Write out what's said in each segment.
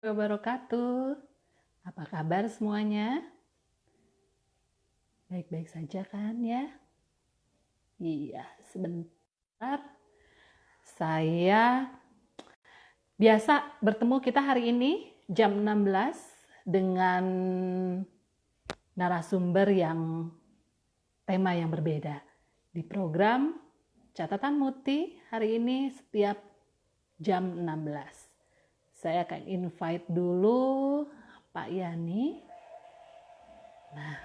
Wabarakatuh. Apa kabar semuanya? Baik-baik saja kan ya? Iya, sebentar. Saya biasa bertemu kita hari ini jam 16 dengan narasumber yang tema yang berbeda. Di program Catatan Muti hari ini setiap jam 16. Saya akan invite dulu Pak Yani. Nah,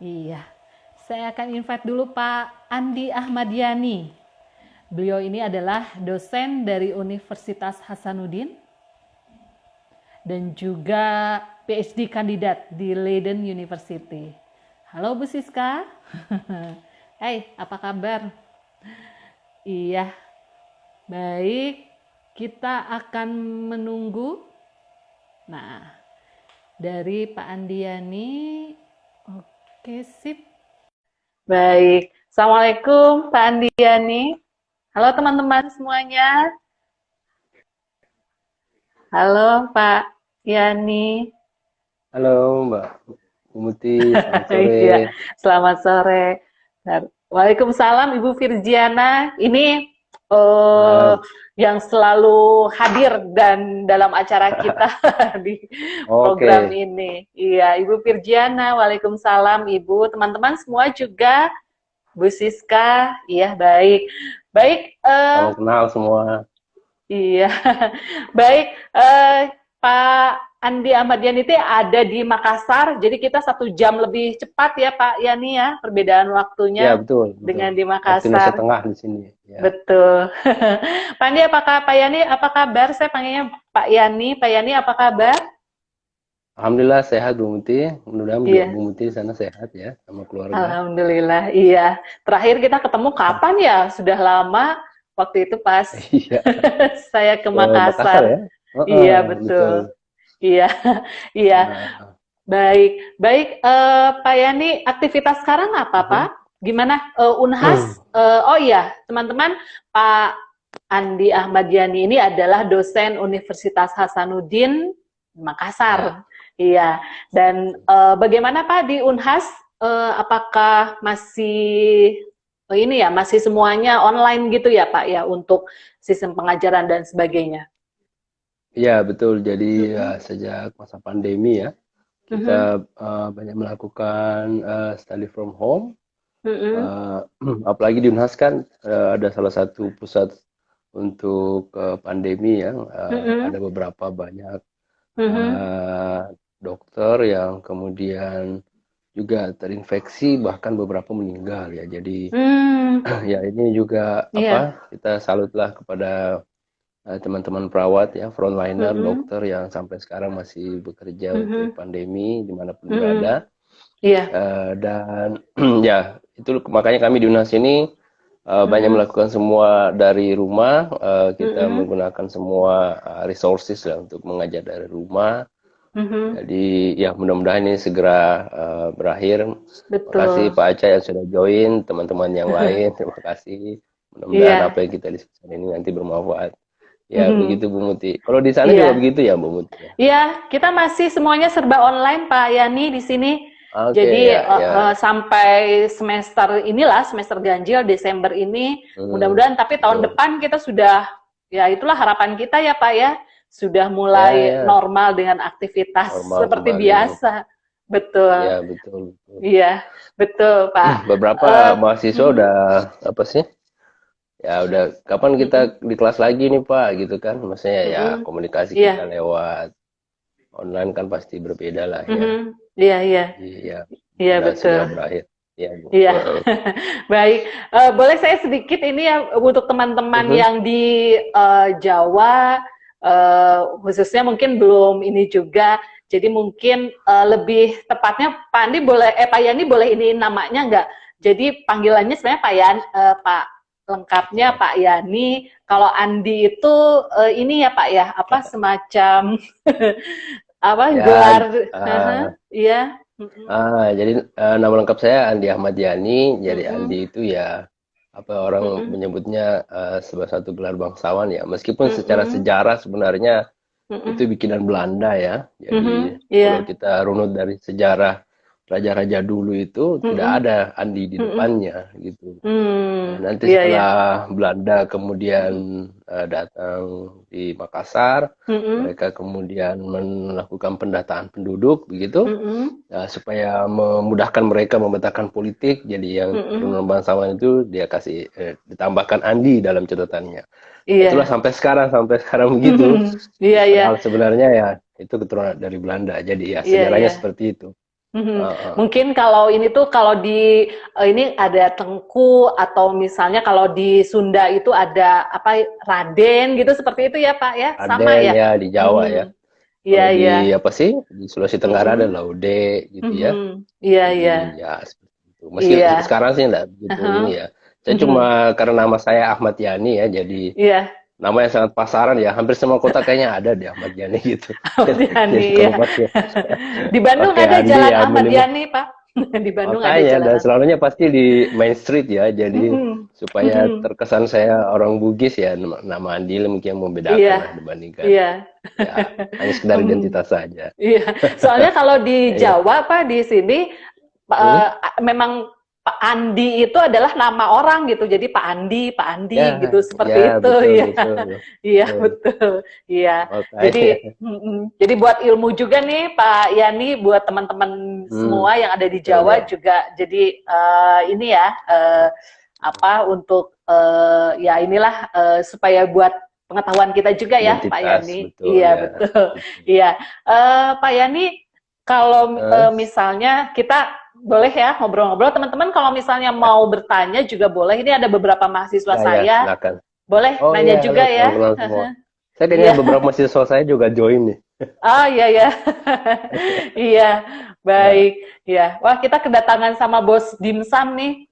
iya, saya akan invite dulu Pak Andi Ahmad Yani. Beliau ini adalah dosen dari Universitas Hasanuddin dan juga PhD kandidat di Leiden University. Halo Bu Siska. Hai, apa kabar? Iya, baik. Kita akan menunggu. Nah, dari Pak Andiani. Oke, sip. Baik. Assalamualaikum Pak Andiani. Halo teman-teman semuanya. Halo Pak Yani. Halo Mbak Muti, selamat sore. Iya, selamat sore. Waalaikumsalam Ibu Virgiana. Ini eh, Salam. yang selalu hadir dan dalam acara kita di program Oke, ini. Iya, Ibu Virgiana. Waalaikumsalam Ibu. Teman-teman semua juga. Bu Siska. Iya, baik. Baik, salam kenal semua. iya. Baik, Pak Andi Ahmad Yani itu ada di Makassar, jadi kita 1 jam lebih cepat ya Pak Yani ya, perbedaan Ya waktunya betul, betul. dengan di Waktu Indonesia Makassar. Tengah di sini. Ya, Betul. Pak Andi, apakah Pak Yani, apa kabar? Saya panggilnya Pak Yani. Pak Yani, apa kabar? Alhamdulillah sehat Bu Muti. Mudah-mudahan juga Iya, Bu Muti di sana sehat ya sama keluarga. Alhamdulillah. Iya. Terakhir kita ketemu kapan ya? Sudah lama. Waktu itu pas Iya, saya ke ke Makassar Makassar. ya. Heeh, Iya, betul. betul. Iya, iya. Nah, Baik, baik. Pak Yani, aktivitas sekarang apa, mhm. Pak? Gimana? Unhas? Oh iya, teman-teman, Pak Andi Ahmad Yani ini adalah dosen Universitas Hasanuddin Ya, Makassar. Iya. Dan bagaimana Pak di Unhas? Apakah masih ini ya, masih semuanya online gitu ya, Pak ya, untuk sistem pengajaran dan sebagainya? ya betul. Jadi ya, Mm-mm. sejak masa pandemi ya, kita Mhm. banyak melakukan study from home. Mhm. Eh, apalagi di Unhas kan ada salah satu pusat untuk pandemi ya, ada Mhm. beberapa banyak Mhm. eh, dokter yang kemudian juga terinfeksi bahkan beberapa meninggal ya. Jadi Hmm. ya ini juga Iya. kita salutlah kepada teman-teman perawat ya, frontliner Mhm. dokter yang sampai sekarang masih bekerja untuk Mhm. pandemi dimanapun Mhm. berada. Iya. Dan ya itu makanya kami di UNAS ini banyak Mhm. melakukan semua dari rumah. Kita Mhm. menggunakan semua resources lah untuk mengajar dari rumah. Mhm. Jadi ya mudah-mudahan ini segera berakhir. Terima kasih Betul. Pak Aca yang sudah join, teman-teman yang lain. Terima kasih. Mudah-mudahan Iya. apa yang kita diskusikan ini nanti bermanfaat. Ya Mhm. begitu Bu Muti. Kalau di sana juga Iya. begitu ya Bu Muti ya. Iya, kita masih semuanya serba online Pak Yani di sini. Oke Jadi ya ya. sampai semester inilah, semester ganjil Desember ini, mudah-mudahan tapi tahun Betul. depan kita sudah, ya itulah harapan kita ya Pak ya, sudah Ya mulai ya. normal dengan aktivitas Normal seperti kembali normal. biasa. Betul. Ya betul betul. Iya, betul Pak. Beberapa Eh, mahasiswa mhm. udah apa sih? Ya udah kapan kita Mhm. di kelas lagi nih Pak gitu kan? Maksudnya ya Mhm. komunikasi Iya. kita lewat online kan pasti berbeda lah ya. Mhm. Iya, iya. Jadi ya Iya, mudah betul. segera berakhir. Ya Bu. Iya. Baik. Boleh saya sedikit ini ya untuk teman-teman Mhm. yang di Jawa, khususnya mungkin belum ini juga. Jadi mungkin lebih tepatnya Pak Andi boleh, Pak Yani boleh ini namanya nggak? Jadi panggilannya sebenarnya Pak Yani, Pak lengkapnya Oke. Pak Yani. Kalau Andi itu ini ya Pak ya, apa semacam apa Ya gelar? eh, Iya. Mhm. jadi nama lengkap saya Andi Ahmad Yani. Jadi Andi Mhm. itu ya apa orang Mhm. menyebutnya sebagai satu gelar bangsawan ya. Meskipun secara Mhm. sejarah sebenarnya Mm-mm. itu bikinan Belanda ya. Jadi kalau Iya. kita runut dari sejarah raja-raja dulu itu tidak Mm-mm. ada Andi di Mm-mm. depannya gitu. Nah, nanti Iya, iya. setelah Belanda kemudian Mm-mm. datang di Makassar, Mm-mm. mereka kemudian melakukan pendataan penduduk begitu. Mm-mm. Supaya memudahkan mereka memetakan politik, jadi yang Mm-mm. penurunan bangsawan itu dia kasih ditambahkan Andi dalam catatannya. Itulah Iya. sampai sekarang begitu. Iya, iya. Padahal sebenarnya ya itu keturunan dari Belanda. Jadi ya Iya, iya. sejarahnya seperti itu. Mhm. Uh, uh. Mungkin kalau ini tuh kalau di ini ada Tengku atau misalnya kalau di Sunda itu ada apa Raden gitu seperti itu ya Pak ya sama Aden ya. ya di Jawa ya. Mhm. Iya, Kalau iya. di apa sih di Sulawesi Tenggara ada Mhm. Laude gitu ya. Mhm. Iya, iya. Jadi ya seperti itu. Meski Iya. sekarang sih enggak begitu Aha. ini ya. Saya Mhm. cuma karena nama saya Ahmad Yani ya, jadi Iya. nama yang sangat pasaran ya. Hampir semua kota kayaknya ada di Ahmad Yani gitu. Ahmad Jadi Yani ya. kalau pakai Di Bandung pakai ada Andi Jalan ya Ahmad minimal Yani Pak. Di Bandung ada makanya dan Jalan. selalunya pasti di Main Street ya. Jadi Mhm. supaya Mhm. terkesan saya orang Bugis ya, nama Andi mungkin yang membedakan Iya. lah dibandingkan Iya. ya hanya sekedar Mhm. identitas saja. Iya, soalnya kalau di Iya. Jawa Pak di sini Hmm? memang Pak Andi itu adalah nama orang gitu. Jadi Pak Andi Ya, gitu ya seperti itu. betul Iya. betul. Iya, Betul. betul. Iya. Makanya. Jadi buat ilmu juga nih Pak Yani buat teman-teman Hmm, semua yang ada di betul Jawa ya. juga. Jadi ini ya apa untuk ya inilah supaya buat pengetahuan kita juga ya Pak Identitas Yani. betul Iya, ya. betul. Betul. Iya. Pak Yani kalau Eh, misalnya kita boleh ya ngobrol-ngobrol teman-teman kalau misalnya ya, mau bertanya juga boleh. Ini ada beberapa mahasiswa ya, ya, saya. silakan. Boleh Oh nanya iya, halo juga ya. teman-teman semua. Saya kayaknya Iya. beberapa mahasiswa saya juga join nih. Ah, iya ya. Iya, Ya. baik. Ya. Wah, kita kedatangan sama bos dimsum nih,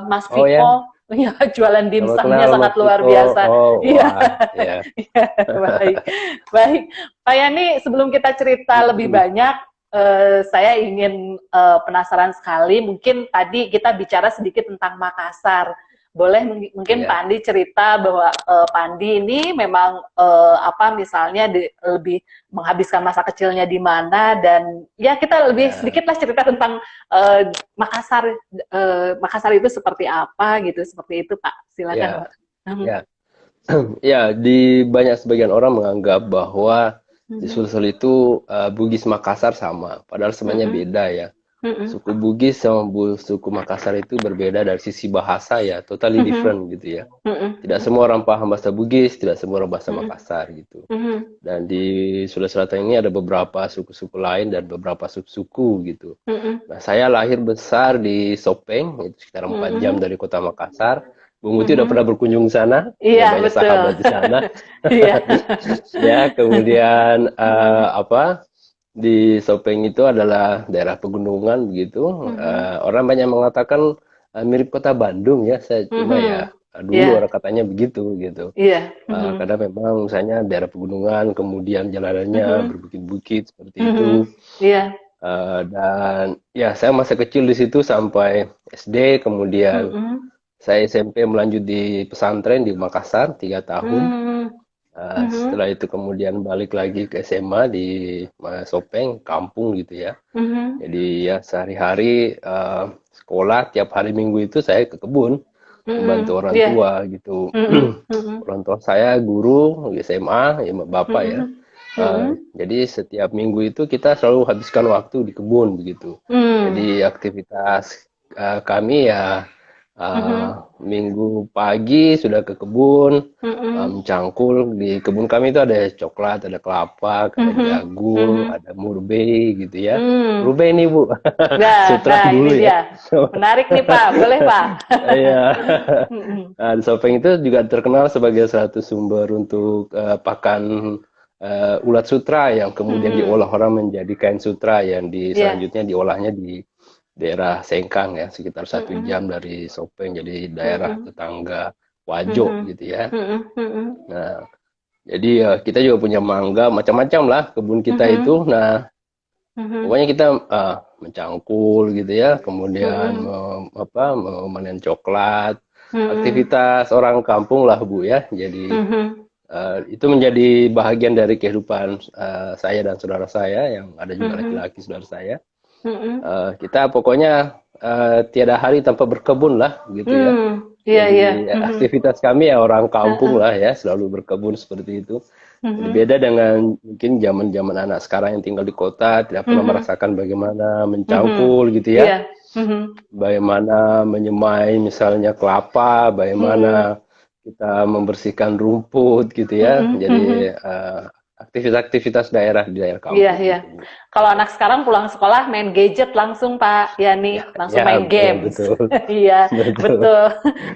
Mas Oh ya, Viko. Ya, jualan sama dimsumnya kenal sangat Mas luar Viko. biasa. Oh, Iya. wah, ya. Iya, baik. Baik. Pak Yani, sebelum kita cerita lebih Mm-mm. banyak, saya ingin penasaran sekali. Mungkin tadi kita bicara sedikit tentang Makassar. Boleh mungkin Pak Ya, Andi cerita bahwa Pak Andi ini memang apa misalnya lebih menghabiskan masa kecilnya di mana dan ya kita lebih ya, sedikit lah cerita tentang Makassar Makassar itu seperti apa gitu seperti itu Pak silakan ya, Pak. Mhm. ya. Ya, di banyak sebagian orang menganggap bahwa di Mhm. Sulsel itu Bugis Makassar sama, padahal sebenarnya Mhm. beda ya. Mhm. Suku Bugis sama suku Makassar itu berbeda dari sisi bahasa ya, totally Mhm. different gitu ya. Mhm. Tidak semua orang paham bahasa Bugis, tidak semua orang bahasa Mhm. Makassar gitu. Mhm. Dan di Sulawesi Selatan ini ada beberapa suku-suku lain dan beberapa suku-suku gitu. Mhm. Nah, saya lahir besar di Sopeng, itu sekitar 4 jam Mhm. dari kota Makassar. Bung Muti udah Mhm. pernah berkunjung ke sana, punya Iya banyak betul. sahabat di sana. Iya. Ya, kemudian Mhm. apa di Sopeng itu adalah daerah pegunungan begitu. Mhm. Orang banyak mengatakan mirip kota Bandung ya. Saya cuma Mhm. ya dulu Iya. orang katanya begitu gitu. Iya. Mhm. Karena memang misalnya daerah pegunungan, kemudian jalanannya Mhm. berbukit-bukit seperti itu. Mhm. Iya. Dan ya saya masa kecil di situ sampai SD, kemudian Mhm. saya SMP melanjut di pesantren di Makassar 3 tahun. Mmm. Mhm. Setelah itu kemudian balik lagi ke SMA di Sopeng, kampung gitu ya. Mhm. Jadi ya sehari-hari sekolah tiap hari Minggu itu saya ke kebun membantu Mhm. orang Iya. tua gitu. Mhm. Mhm. Orang tua saya guru di SMA, ya bapak ya. Mhm. Mhm. Jadi setiap minggu itu kita selalu habiskan waktu di kebun begitu. Mmm. Jadi aktivitas kami ya Mhm. minggu pagi sudah ke kebun, Mhm. mencangkul. Di kebun kami itu ada coklat, ada kelapa, ada Mhm. jagung, Mhm. ada murbei gitu ya. Mmm. Murbei nih Bu, Nah sutra nah ini dulu ya. dia. Menarik nih Pak, boleh Pak? Iya. Mhm. Nah, di Sopeng itu juga terkenal sebagai satu sumber untuk pakan ulat sutra yang kemudian Mhm. diolah orang menjadi kain sutra yang Iya. selanjutnya diolahnya di daerah Sengkang ya, sekitar 1 jam Mhm. dari Sopeng, jadi daerah Mhm. tetangga Wajo Mhm. gitu ya. Mhm. Mhm. Nah, jadi kita juga punya mangga, macam-macam lah kebun kita Mhm. itu. Nah, Mhm. pokoknya kita mencangkul gitu ya, kemudian Mhm. memanen coklat, Mhm. aktivitas orang kampung lah Bu ya. Jadi Mhm. Itu menjadi bahagian dari kehidupan saya dan saudara saya yang ada juga Mhm. laki-laki saudara saya. Mhm. Kita pokoknya tiada hari tanpa berkebun lah gitu ya. Iya, iya. Jadi Mhm. aktivitas kami ya orang kampung Heeh. lah ya, selalu berkebun seperti itu. Jadi Mhm. beda dengan mungkin zaman-zaman anak sekarang yang tinggal di kota, tidak pernah Mhm. merasakan bagaimana Mhm. mencangkul gitu ya, Iya. Mhm. bagaimana menyemai misalnya kelapa, Mhm. bagaimana kita membersihkan rumput gitu ya. Mhm. Jadi Mhm. aktivitas-aktivitas daerah di daerah Iya, kampung iya. gitu, Bu. Kalau anak sekarang pulang sekolah main gadget langsung Pak Ya, Yani, langsung ya main betul games. betul Iya, betul. betul.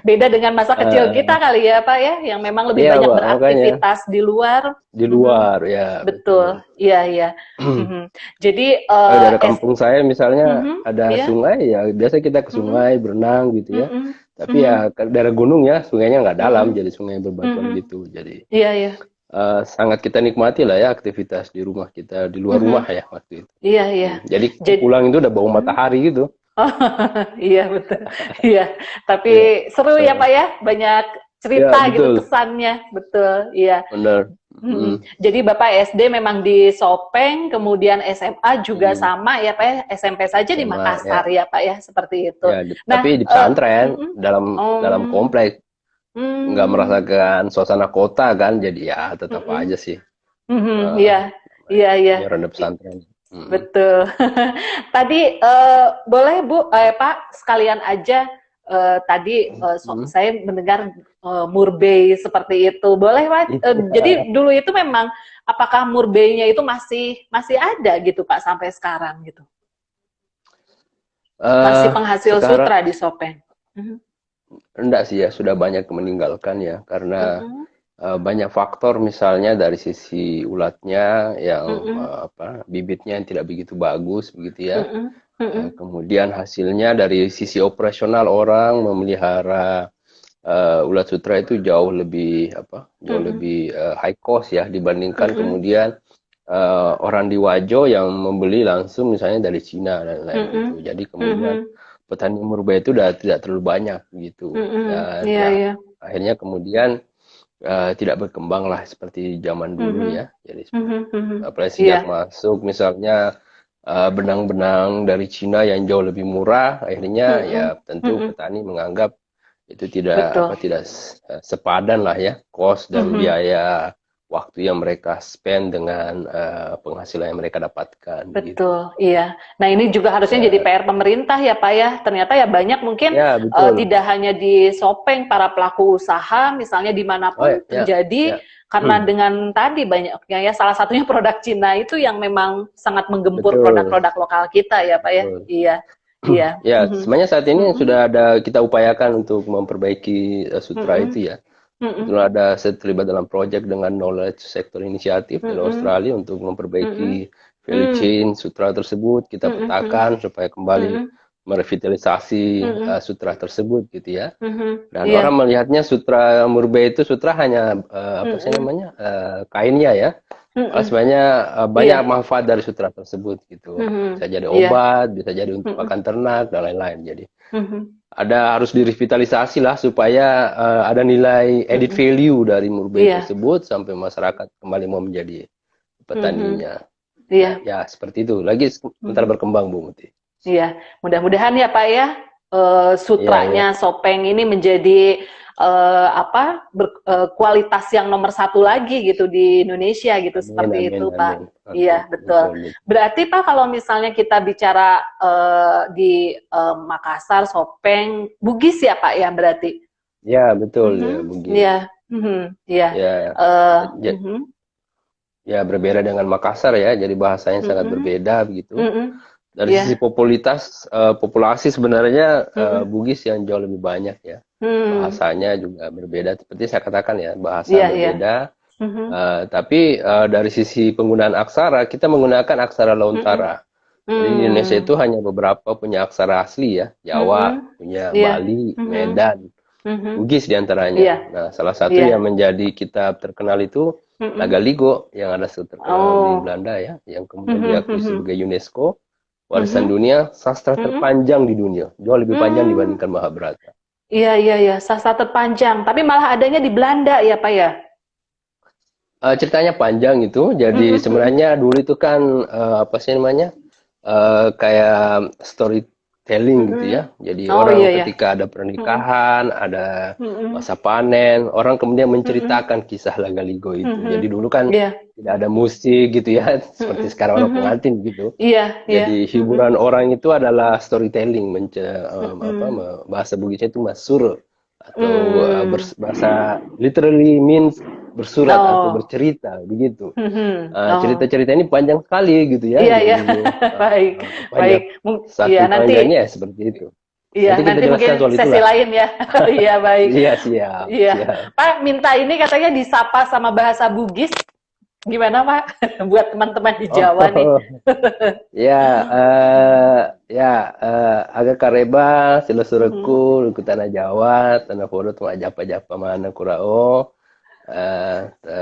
Beda dengan masa kecil kita Eh, kali ya Pak ya, yang memang lebih iya banyak Pak, makanya beraktivitas di luar. di Mhm. luar ya betul. Betul. Iya, iya. Mhm. Jadi Daerah kampung saya misalnya mhm, ada iya. sungai ya biasa kita ke Mhm. sungai berenang gitu ya. Mhm. Tapi Mhm. ya ke daerah gunung ya sungainya nggak dalam Mhm. jadi sungai berbatuan Mhm. gitu. Jadi Iya, iya. sangat kita nikmati lah ya aktivitas di rumah kita di luar rumah Mhm. ya waktu itu. Iya, iya. Jadi kita Jadi pulang itu udah bau mhm. matahari gitu. Oh, iya betul. Iya, tapi Iya. seru ya Pak ya, banyak Ya cerita gitu betul kesannya, betul. Iya. benar. Mm-mm. Jadi Bapak SD memang di Sopeng, kemudian SMA juga sama ya Pak ya, SMP saja di SMA Makassar ya ya Pak ya, seperti itu. ya Nah, tapi di pesantren mm-mm. dalam kompleks nggak Hmm, merasakan suasana kota kan jadi ya tetap mm-mm. aja sih Iya, iya, iya. ini orang pesantren. Mm. Betul. Tadi boleh Bu, Pak, sekalian aja tadi Mm. saya mendengar murbei seperti itu. Boleh Pak? Jadi dulu itu memang apakah murbeinya itu masih masih ada gitu Pak sampai sekarang gitu? Masih penghasil Sekarang sutra di Sopeng. Mhm. enggak sih ya sudah banyak yang meninggalkan ya karena Mhm. banyak faktor misalnya dari sisi ulatnya yang Mhm. bibitnya yang tidak begitu bagus begitu ya. Mhm. Mhm. Kemudian hasilnya dari sisi operasional orang memelihara ulat sutra itu jauh Mhm. lebih high cost ya dibandingkan Mhm. kemudian orang di Wajo yang membeli langsung misalnya dari Cina dan lain Mhm. gitu. Jadi kemudian Mhm. petani murba itu udah tidak terlalu banyak gitu Mhm. dan Iya, ya iya. akhirnya kemudian tidak berkembang lah seperti zaman dulu Mhm. ya. Jadi seperti Mhm. itu. Mhm. Apalagi Iya. sejak masuk misalnya benang-benang dari Cina yang jauh lebih murah, akhirnya ya Mhm. tentu Mhm. petani menganggap itu Betul. tidak sepadan lah ya cost dan Mhm. biaya waktu yang mereka spend dengan penghasilan yang mereka dapatkan begitu. Betul, iya. Nah ini juga harusnya jadi Ya, PR pemerintah ya Pak ya. Ternyata ya banyak mungkin ya betul. tidak hanya di Sopeng, para pelaku usaha misalnya Oh ya, dimanapun ya, terjadi ya. karena dengan tadi banyaknya ya salah satunya produk Cina itu yang memang sangat menggempur Betul, produk-produk lokal kita ya Pak ya. betul. Iya, iya. Ya, Mhm. sebenarnya saat ini Mhm. sudah ada kita upayakan untuk memperbaiki sutra Mhm. itu ya. Mhm. Kebetulan saya terlibat dalam proyek dengan Knowledge Sector Initiative dari Mhm. Australia untuk Mhm. memperbaiki value Mhm. chain sutra tersebut. Kita Mhm. petakan supaya kembali Mhm. merevitalisasi Mhm. sutra tersebut gitu ya. Mhm. Dan Iya. orang melihatnya sutra murbe itu sutra hanya apa sih Mhm. namanya kainnya ya. Mhm. Sebenarnya Iya. banyak manfaat dari sutra tersebut gitu. Mhm. Bisa jadi Iya. obat, bisa jadi untuk Mhm. pakan ternak dan lain-lain. Jadi Mhm. harus direvitalisasi lah supaya ada nilai added Mhm. value dari murbei Iya. tersebut sampai masyarakat kembali mau menjadi Mhm. petaninya. Ya, Iya. ya seperti itu. Lagi sebentar Mhm. berkembang Bu Muti. Iya. Mudah-mudahan ya Pak ya, Iya, iya. sutranya Sopeng ini menjadi kualitas yang nomor satu lagi gitu di Indonesia gitu Amin, seperti amin, itu Pak. amin, amin. Iya betul. Betul, betul. Berarti Pak kalau misalnya kita bicara di Makassar, Sopeng, Bugis ya Pak ya berarti. Ya, betul Mhm. ya, Bugis. Iya. Mhm. Iya. Ya, ja- Mhm. ya berbeda dengan Makassar ya, jadi bahasanya sangat Mhm. berbeda begitu. Mhm. Dari Iya. sisi populasi sebenarnya Mhm. Bugis yang jauh lebih banyak ya. Hmm. Bahasanya juga berbeda, seperti saya katakan ya, bahasa Iya, iya. berbeda. Mhm. Tapi dari sisi penggunaan aksara, kita menggunakan aksara Mhm. Lontara. Jadi di Indonesia Hmm. itu hanya beberapa punya aksara asli ya, Jawa, Mhm. punya Iya. Bali, Mhm. Medan, Mhm. Bugis diantaranya. Iya. Nah, salah satu Iya. yang menjadi kitab terkenal itu Mhm. Nagaligo yang ada terkenal di Oh. Belanda ya, yang kemudian Mhm. diakui Mhm. sebagai UNESCO warisan Mhm. dunia, sastra Mhm. terpanjang di dunia, jauh lebih panjang Hmm. dibandingkan Mahabharata. Iya, iya, iya. Sastra terpanjang. Tapi malah adanya di Belanda ya, Pak ya? Ceritanya panjang itu. Jadi sebenarnya dulu itu kan apa sih namanya? Kayak storytelling gitu ya. Jadi Oh orang iya ya. ketika ada Mm-mm. pernikahan, ada Mm-mm. masa panen, orang kemudian Mm-mm. menceritakan kisah Lagaligo itu. Jadi Mm-mm. dulu kan Iya. tidak ada musik gitu ya, seperti Mm-mm. sekarang orang Mm-mm. pengantin gitu. Iya, iya. Jadi Mm-mm. hiburan orang itu adalah storytelling, Mm-mm. bahasa Bugisnya itu masur atau Mm. bahasa literally means bersurat atau Oh. bercerita begitu. Mhm. Oh. Cerita-cerita ini panjang sekali gitu ya. Iya, iya. Jadi Baik, baik. panjang, Iya, saking nanti, panjangnya ya seperti itu. iya, Nanti kita nanti mungkin jelaskan soal sesi itulah. lain ya. Iya, baik. Iya, siap, Iya. siap. Pak, minta ini katanya disapa sama bahasa Bugis. Gimana, Pak? Buat teman-teman di Jawa nih. Oh, ya, ya, agak kareba, sila Mhm. sureku, luku tanah Jawa, tanah Fodo, tengah japa-japa mana kurao,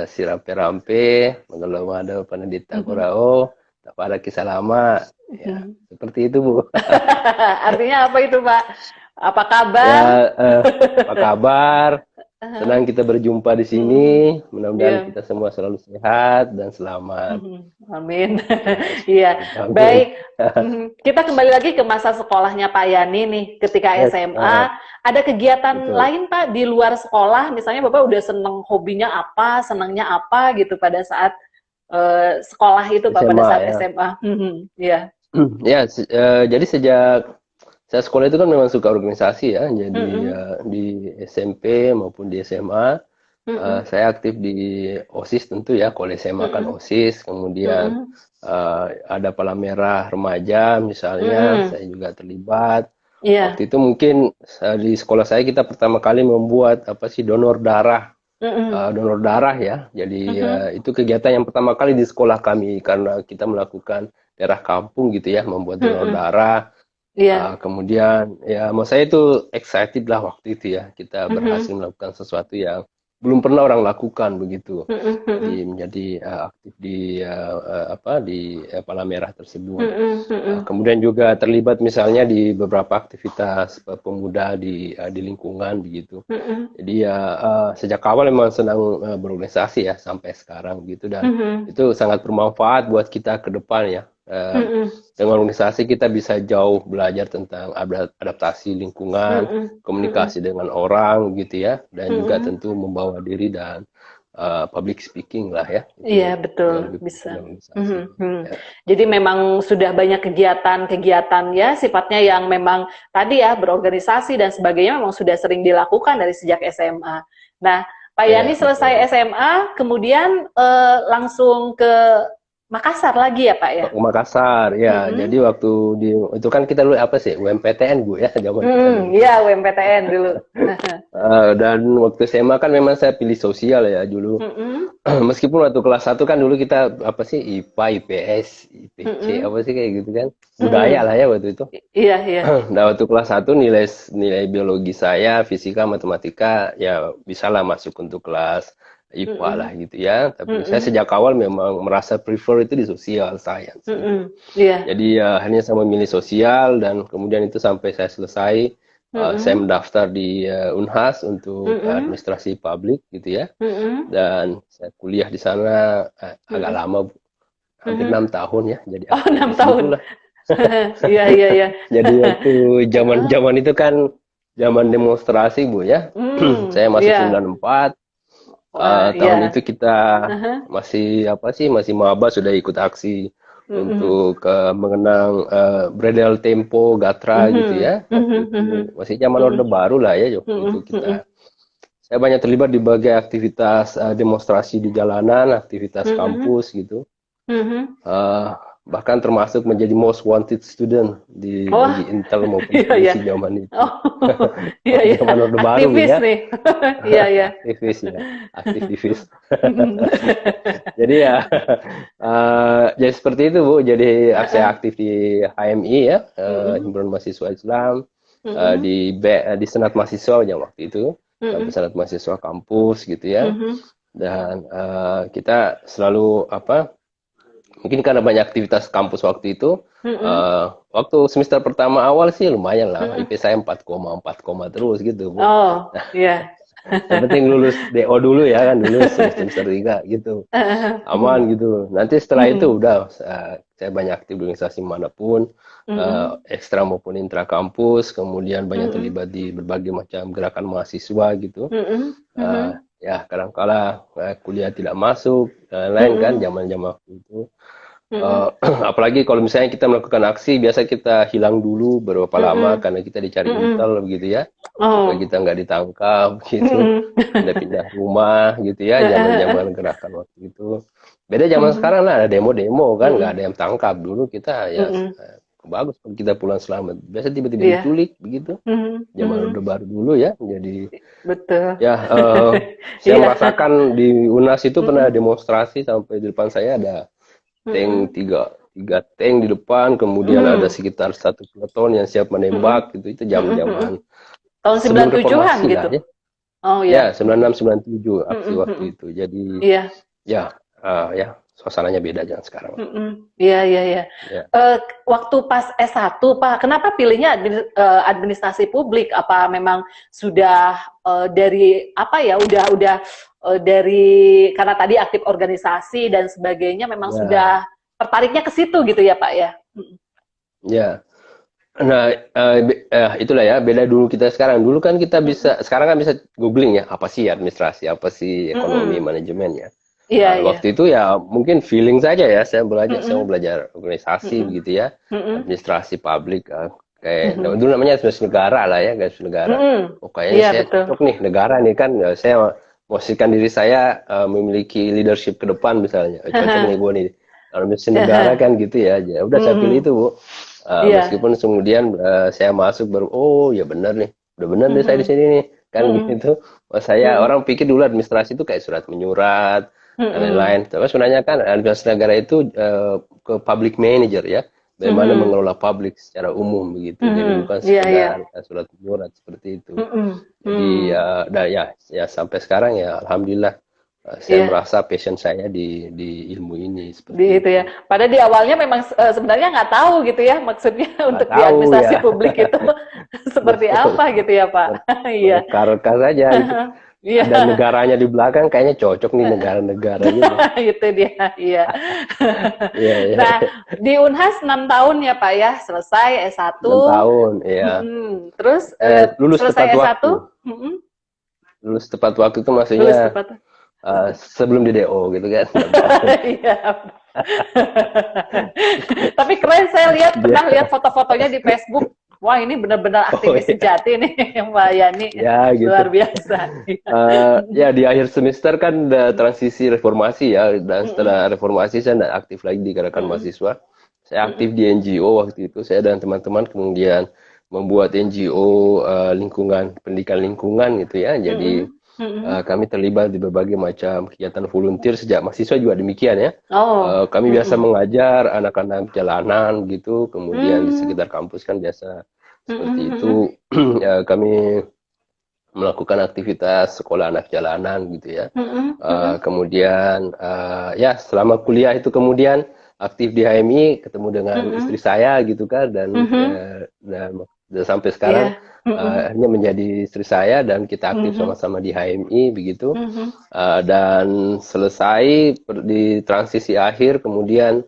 sirampe-rampe, mengelola ada panedita Mhm. kurao, tak ada kisah lama. Ya, Mhm. seperti itu, Bu. Artinya apa itu, Pak? Apa Ya, kabar? apa kabar? Senang kita berjumpa di sini. Mhm. Mudah-mudahan Iya. kita semua selalu sehat dan selamat. Mhm. Amin. Ya, Iya, amin. baik. Kita kembali lagi ke masa sekolahnya Pak Yani nih. Ketika Yes, SMA, ada kegiatan betul. lain Pak di luar sekolah? Misalnya Bapak udah seneng hobinya apa, senangnya apa gitu pada saat sekolah itu Pak, pada SMA saat ya. SMA. Iya. Ya, jadi sejak saya sekolah itu kan memang suka organisasi ya. Jadi Mhm. di SMP maupun di SMA, Mhm. saya aktif di OSIS tentu ya. Kalau SMA kan Mhm. OSIS, kemudian Mhm. ada Palang Merah Remaja misalnya, Mhm. saya juga terlibat. Iya. Waktu itu mungkin di sekolah saya kita pertama kali membuat apa sih Mhm. donor darah ya. Jadi Mhm. itu kegiatan yang pertama kali di sekolah kami karena kita melakukan daerah kampung gitu ya, membuat donor Mhm. darah. Iya. Kemudian ya mau saya itu excited lah waktu itu ya, kita berhasil Mhm. melakukan sesuatu yang belum pernah orang lakukan begitu. Mhm. Jadi Mhm. menjadi aktif di apa di Palang Merah tersebut. Mhm. Mhm. Kemudian juga terlibat misalnya di beberapa aktivitas pemuda di lingkungan begitu. Mhm. Jadi ya sejak awal memang senang berorganisasi ya sampai sekarang gitu dan Mhm. itu sangat bermanfaat buat kita ke depan ya. Mhm. Dengan organisasi kita bisa jauh belajar tentang adaptasi lingkungan, Mhm. Mhm. komunikasi dengan orang gitu ya, dan juga Mhm. tentu membawa diri dan public speaking lah ya. Iya, Itu betul, yang lebih penting bisa. dalam organisasi. Mhm, mhm. Ya. Jadi memang sudah banyak kegiatan-kegiatan ya sifatnya yang memang tadi ya berorganisasi dan sebagainya memang sudah sering dilakukan dari sejak SMA. Nah, Pak Yani Ya, selesai betul. SMA, kemudian langsung ke Makassar lagi ya, Pak ya? Makassar, ya. Jadi Mhm. waktu di itu kan kita dulu apa sih UMPTN Bu ya zaman kita dulu. Iya, UMPTN dulu. Dan waktu SMA kan memang saya pilih sosial ya dulu. Mhm. Meskipun waktu kelas 1 kan dulu kita apa sih IPA, IPS, IPC Mhm. apa sih kayak gitu kan. Budaya Mhm. lah ya waktu itu. Iya, iya. Nah, waktu kelas 1 nilai nilai biologi saya, fisika, matematika ya bisalah masuk untuk kelas IPA lah Mhm. gitu ya. Tapi saya Mhm. sejak awal memang merasa prefer itu di social science gitu. Mhm. Iya. Jadi ya hanya saya memilih sosial dan kemudian itu sampai saya selesai saya Mhm. mendaftar di Unhas untuk Mhm. administrasi publik gitu ya. Mhm. Dan saya kuliah di sana agak Mhm. lama, Bu. Hampir Mhm. 6 tahun ya jadi Oh, 6 aktivis tahun. gitulah. Iya, iya, iya. Jadi waktu Heeh. zaman-zaman itu kan zaman demonstrasi, Bu ya. Saya masih Iya. 94. Wah, Tahun iya. itu kita Heeh. masih apa sih masih maba sudah ikut aksi Mhm. untuk mengenang Bredel Tempo Gatra gitu Mhm. ya. Waktu Mhm, mhm. itu masih zaman Orde Mhm. Baru lah ya waktu itu Mhm, mhm. saya banyak terlibat di berbagai aktivitas demonstrasi di jalanan, aktivitas Mhm. kampus gitu. Mhm. Eh, Bahkan termasuk menjadi most wanted student Wah, bagi Intel maupun iya, iya. polisi zaman itu. Oh, iya, Waktu iya. zaman Orde Baru Aktivis ya. nih. Iya, iya. Aktivis ya, aktivis. Mhm. Jadi ya, jadi seperti itu Bu. Jadi saya Heeh. aktif di HMI ya, Mhm. Himpunan Mahasiswa Islam, Mhm. di Senat Mahasiswa yang waktu itu, Mhm. Senat Mahasiswa kampus gitu ya. Mhm. Dan kita selalu apa? Mungkin karena banyak aktivitas kampus waktu itu, Mhm. waktu semester pertama awal sih lumayan lah, IP Mhm. saya 4 koma terus gitu Bu. Oh, iya. Yang penting lulus DO dulu ya kan, dulu semester 3 gitu. Aman gitu. Nanti setelah itu udah saya banyak aktif di organisasi manapun, ekstra maupun intra kampus, kemudian banyak terlibat di berbagai macam gerakan mahasiswa gitu. Ya kadang-kala kuliah tidak masuk, lain kan zaman-zaman waktu itu. Apalagi kalau misalnya kita melakukan aksi, biasa kita hilang dulu beberapa lama karena kita dicari intel begitu ya, supaya kita nggak ditangkap gitu, pindah-pindah rumah gitu ya, zaman-zaman gerakan waktu itu. Beda zaman sekarang lah, ada demo-demo kan, nggak ada yang tangkap. Dulu kita ya bagus kalau kita pulang selamat. Biasa tiba-tiba diculik begitu. Zaman Orde Baru dulu ya, jadi Betul. ya saya merasakan di UNAS itu pernah demonstrasi sampai di depan saya ada tank tiga tank di depan, kemudian ada sekitar 1 peleton yang siap menembak gitu. Itu zaman-zaman tahun sebelum 97-an reformasi gitu. lah ya. Oh Ya, ya. 96 97 aksi waktu itu. Jadi Iya. ya suasananya beda jangan sekarang. Iya, iya, iya. Ya. Waktu pas S1, Pak, kenapa pilihnya administrasi publik? Apa memang sudah dari apa ya? Udah dari karena tadi aktif organisasi dan sebagainya, memang sudah tertariknya ke situ gitu ya, Pak ya? Ya. Nah, itulah ya, beda dulu kita sekarang. Dulu kan kita bisa, sekarang kan bisa googling ya, apa sih administrasi, apa sih ekonomi, manajemen ya. Iya, Waktu itu ya mungkin feeling saja ya, saya mau belajar organisasi begitu ya, administrasi publik, kayak dulu namanya administrasi negara lah ya, administrasi negara. Oh kayaknya saya cocok nih negara nih kan, saya memastikan diri saya memiliki leadership ke depan misalnya, cocok nih gue nih administrasi negara kan gitu ya. Udah saya pilih itu Bu. Meskipun kemudian saya masuk baru, oh ya benar nih, udah benar deh saya di sini nih kan gitu. Saya orang pikir dulu administrasi itu kayak surat menyurat dan lain-lain. Tapi sebenarnya kan administrasi negara itu ke public manager ya, bagaimana mengelola publik secara umum begitu. Jadi bukan sekedar surat menyurat seperti itu. Jadi ya sampai sekarang ya alhamdulillah. Saya merasa passion saya di ilmu ini seperti itu ya. Padahal di awalnya memang sebenarnya nggak tahu gitu ya maksudnya untuk di administrasi publik itu seperti apa gitu ya Pak. Iya. Reka-reka saja. Ada negaranya di belakang kayaknya cocok nih negara-negara gitu. Itu dia. Iya. Nah di Unhas 6 tahun ya Pak ya, selesai S1. 6 tahun, iya. Terus lulus selesai tepat S1. Lulus tepat waktu itu maksudnya. Sebelum di DO gitu kan. Iya. Tapi keren, saya pernah lihat foto-fotonya di Facebook. Wah ini benar-benar aktivis sejati nih Mbak Yani. Ya, gitu. Luar biasa. Ya di akhir semester kan transisi reformasi ya, dan setelah reformasi saya tidak aktif lagi di gerakan mahasiswa. Saya aktif di NGO waktu itu. Saya dan teman-teman kemudian membuat NGO lingkungan, pendidikan lingkungan gitu ya. Jadi kami terlibat di berbagai macam kegiatan volunteer sejak mahasiswa juga demikian ya. Kami biasa mengajar anak-anak jalanan gitu, kemudian di sekitar kampus kan biasa seperti itu. Kami melakukan aktivitas sekolah anak jalanan gitu ya. Kemudian ya selama kuliah itu kemudian aktif di HMI, ketemu dengan istri saya gitu kan, dan sampai sekarang hanya menjadi istri saya dan kita aktif sama-sama di HMI begitu. Dan selesai di transisi akhir kemudian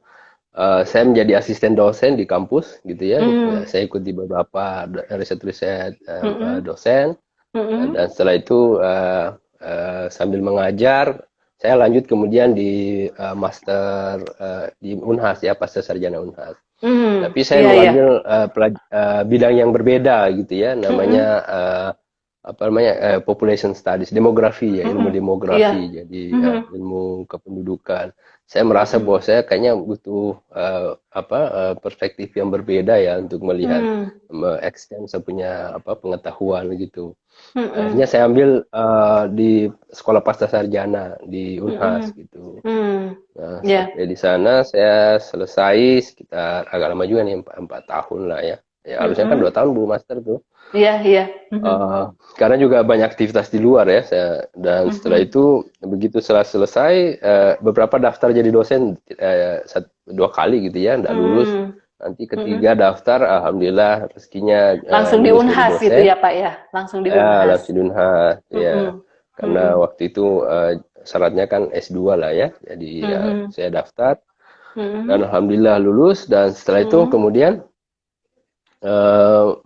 saya menjadi asisten dosen di kampus gitu ya. Saya ikut di beberapa riset-riset dosen, dan setelah itu sambil mengajar saya lanjut kemudian di master di Unhas ya, pasca sarjana Unhas. Tapi saya mengambil bidang yang berbeda gitu ya, namanya population studies, demografi ya, ilmu demografi. Jadi ilmu kependudukan. Saya merasa bahwa saya kayaknya butuh perspektif yang berbeda ya untuk melihat extend saya punya pengetahuan gitu. Akhirnya saya ambil di sekolah pasca sarjana di Unhas gitu. Nah, di sana saya selesai sekitar agak lama juga nih, 4 tahun lah ya. Ya harusnya kan 2 tahun Bu Master tuh. Iya. Karena juga banyak aktivitas di luar ya. Dan setelah itu begitu selesai beberapa daftar jadi dosen 2 kali gitu ya, nggak lulus. Nanti ketiga daftar, alhamdulillah rezekinya langsung di Unhas gitu ya Pak ya, langsung di Unhas. Langsung di Unhas ya. karena waktu itu syaratnya kan S2 lah ya. Jadi saya daftar dan alhamdulillah lulus, dan setelah itu kemudian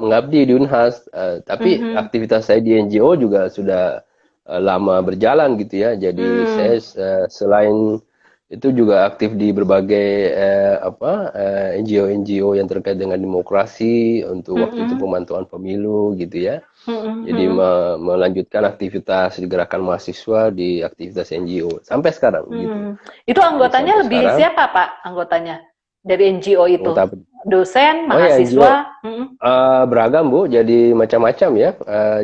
mengabdi di Unhas, tapi aktivitas saya di NGO juga sudah lama berjalan gitu ya. Jadi saya selain itu juga aktif di berbagai NGO yang terkait dengan demokrasi untuk waktu itu pemantauan pemilu gitu ya. Jadi melanjutkan aktivitas di gerakan mahasiswa di aktivitas NGO sampai sekarang gitu. Itu anggotanya Sampai lebih sekarang, siapa Pak anggotanya dari NGO itu? anggota Dosen, Oh ya, NGO mahasiswa? beragam Bu, jadi macam-macam ya.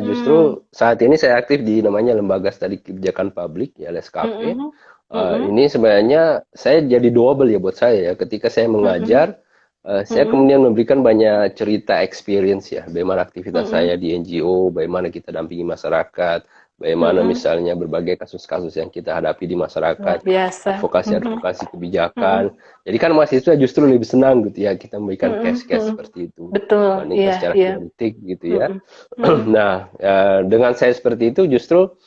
Justru saat ini saya aktif di namanya Lembaga Studi Kebijakan Publik ya, LSKP. Ini sebenarnya saya jadi double ya buat saya ya. Ketika saya mengajar, saya kemudian memberikan banyak cerita experience ya, bagaimana aktivitas saya di NGO, bagaimana kita dampingi masyarakat, bagaimana misalnya berbagai kasus-kasus yang kita hadapi di masyarakat, advokasi kebijakan. Jadi kan mahasiswa justru lebih senang gitu ya, kita memberikan case-case seperti itu, Betul, dibandingkan secara teoretik gitu ya. Nah, dengan saya seperti itu justru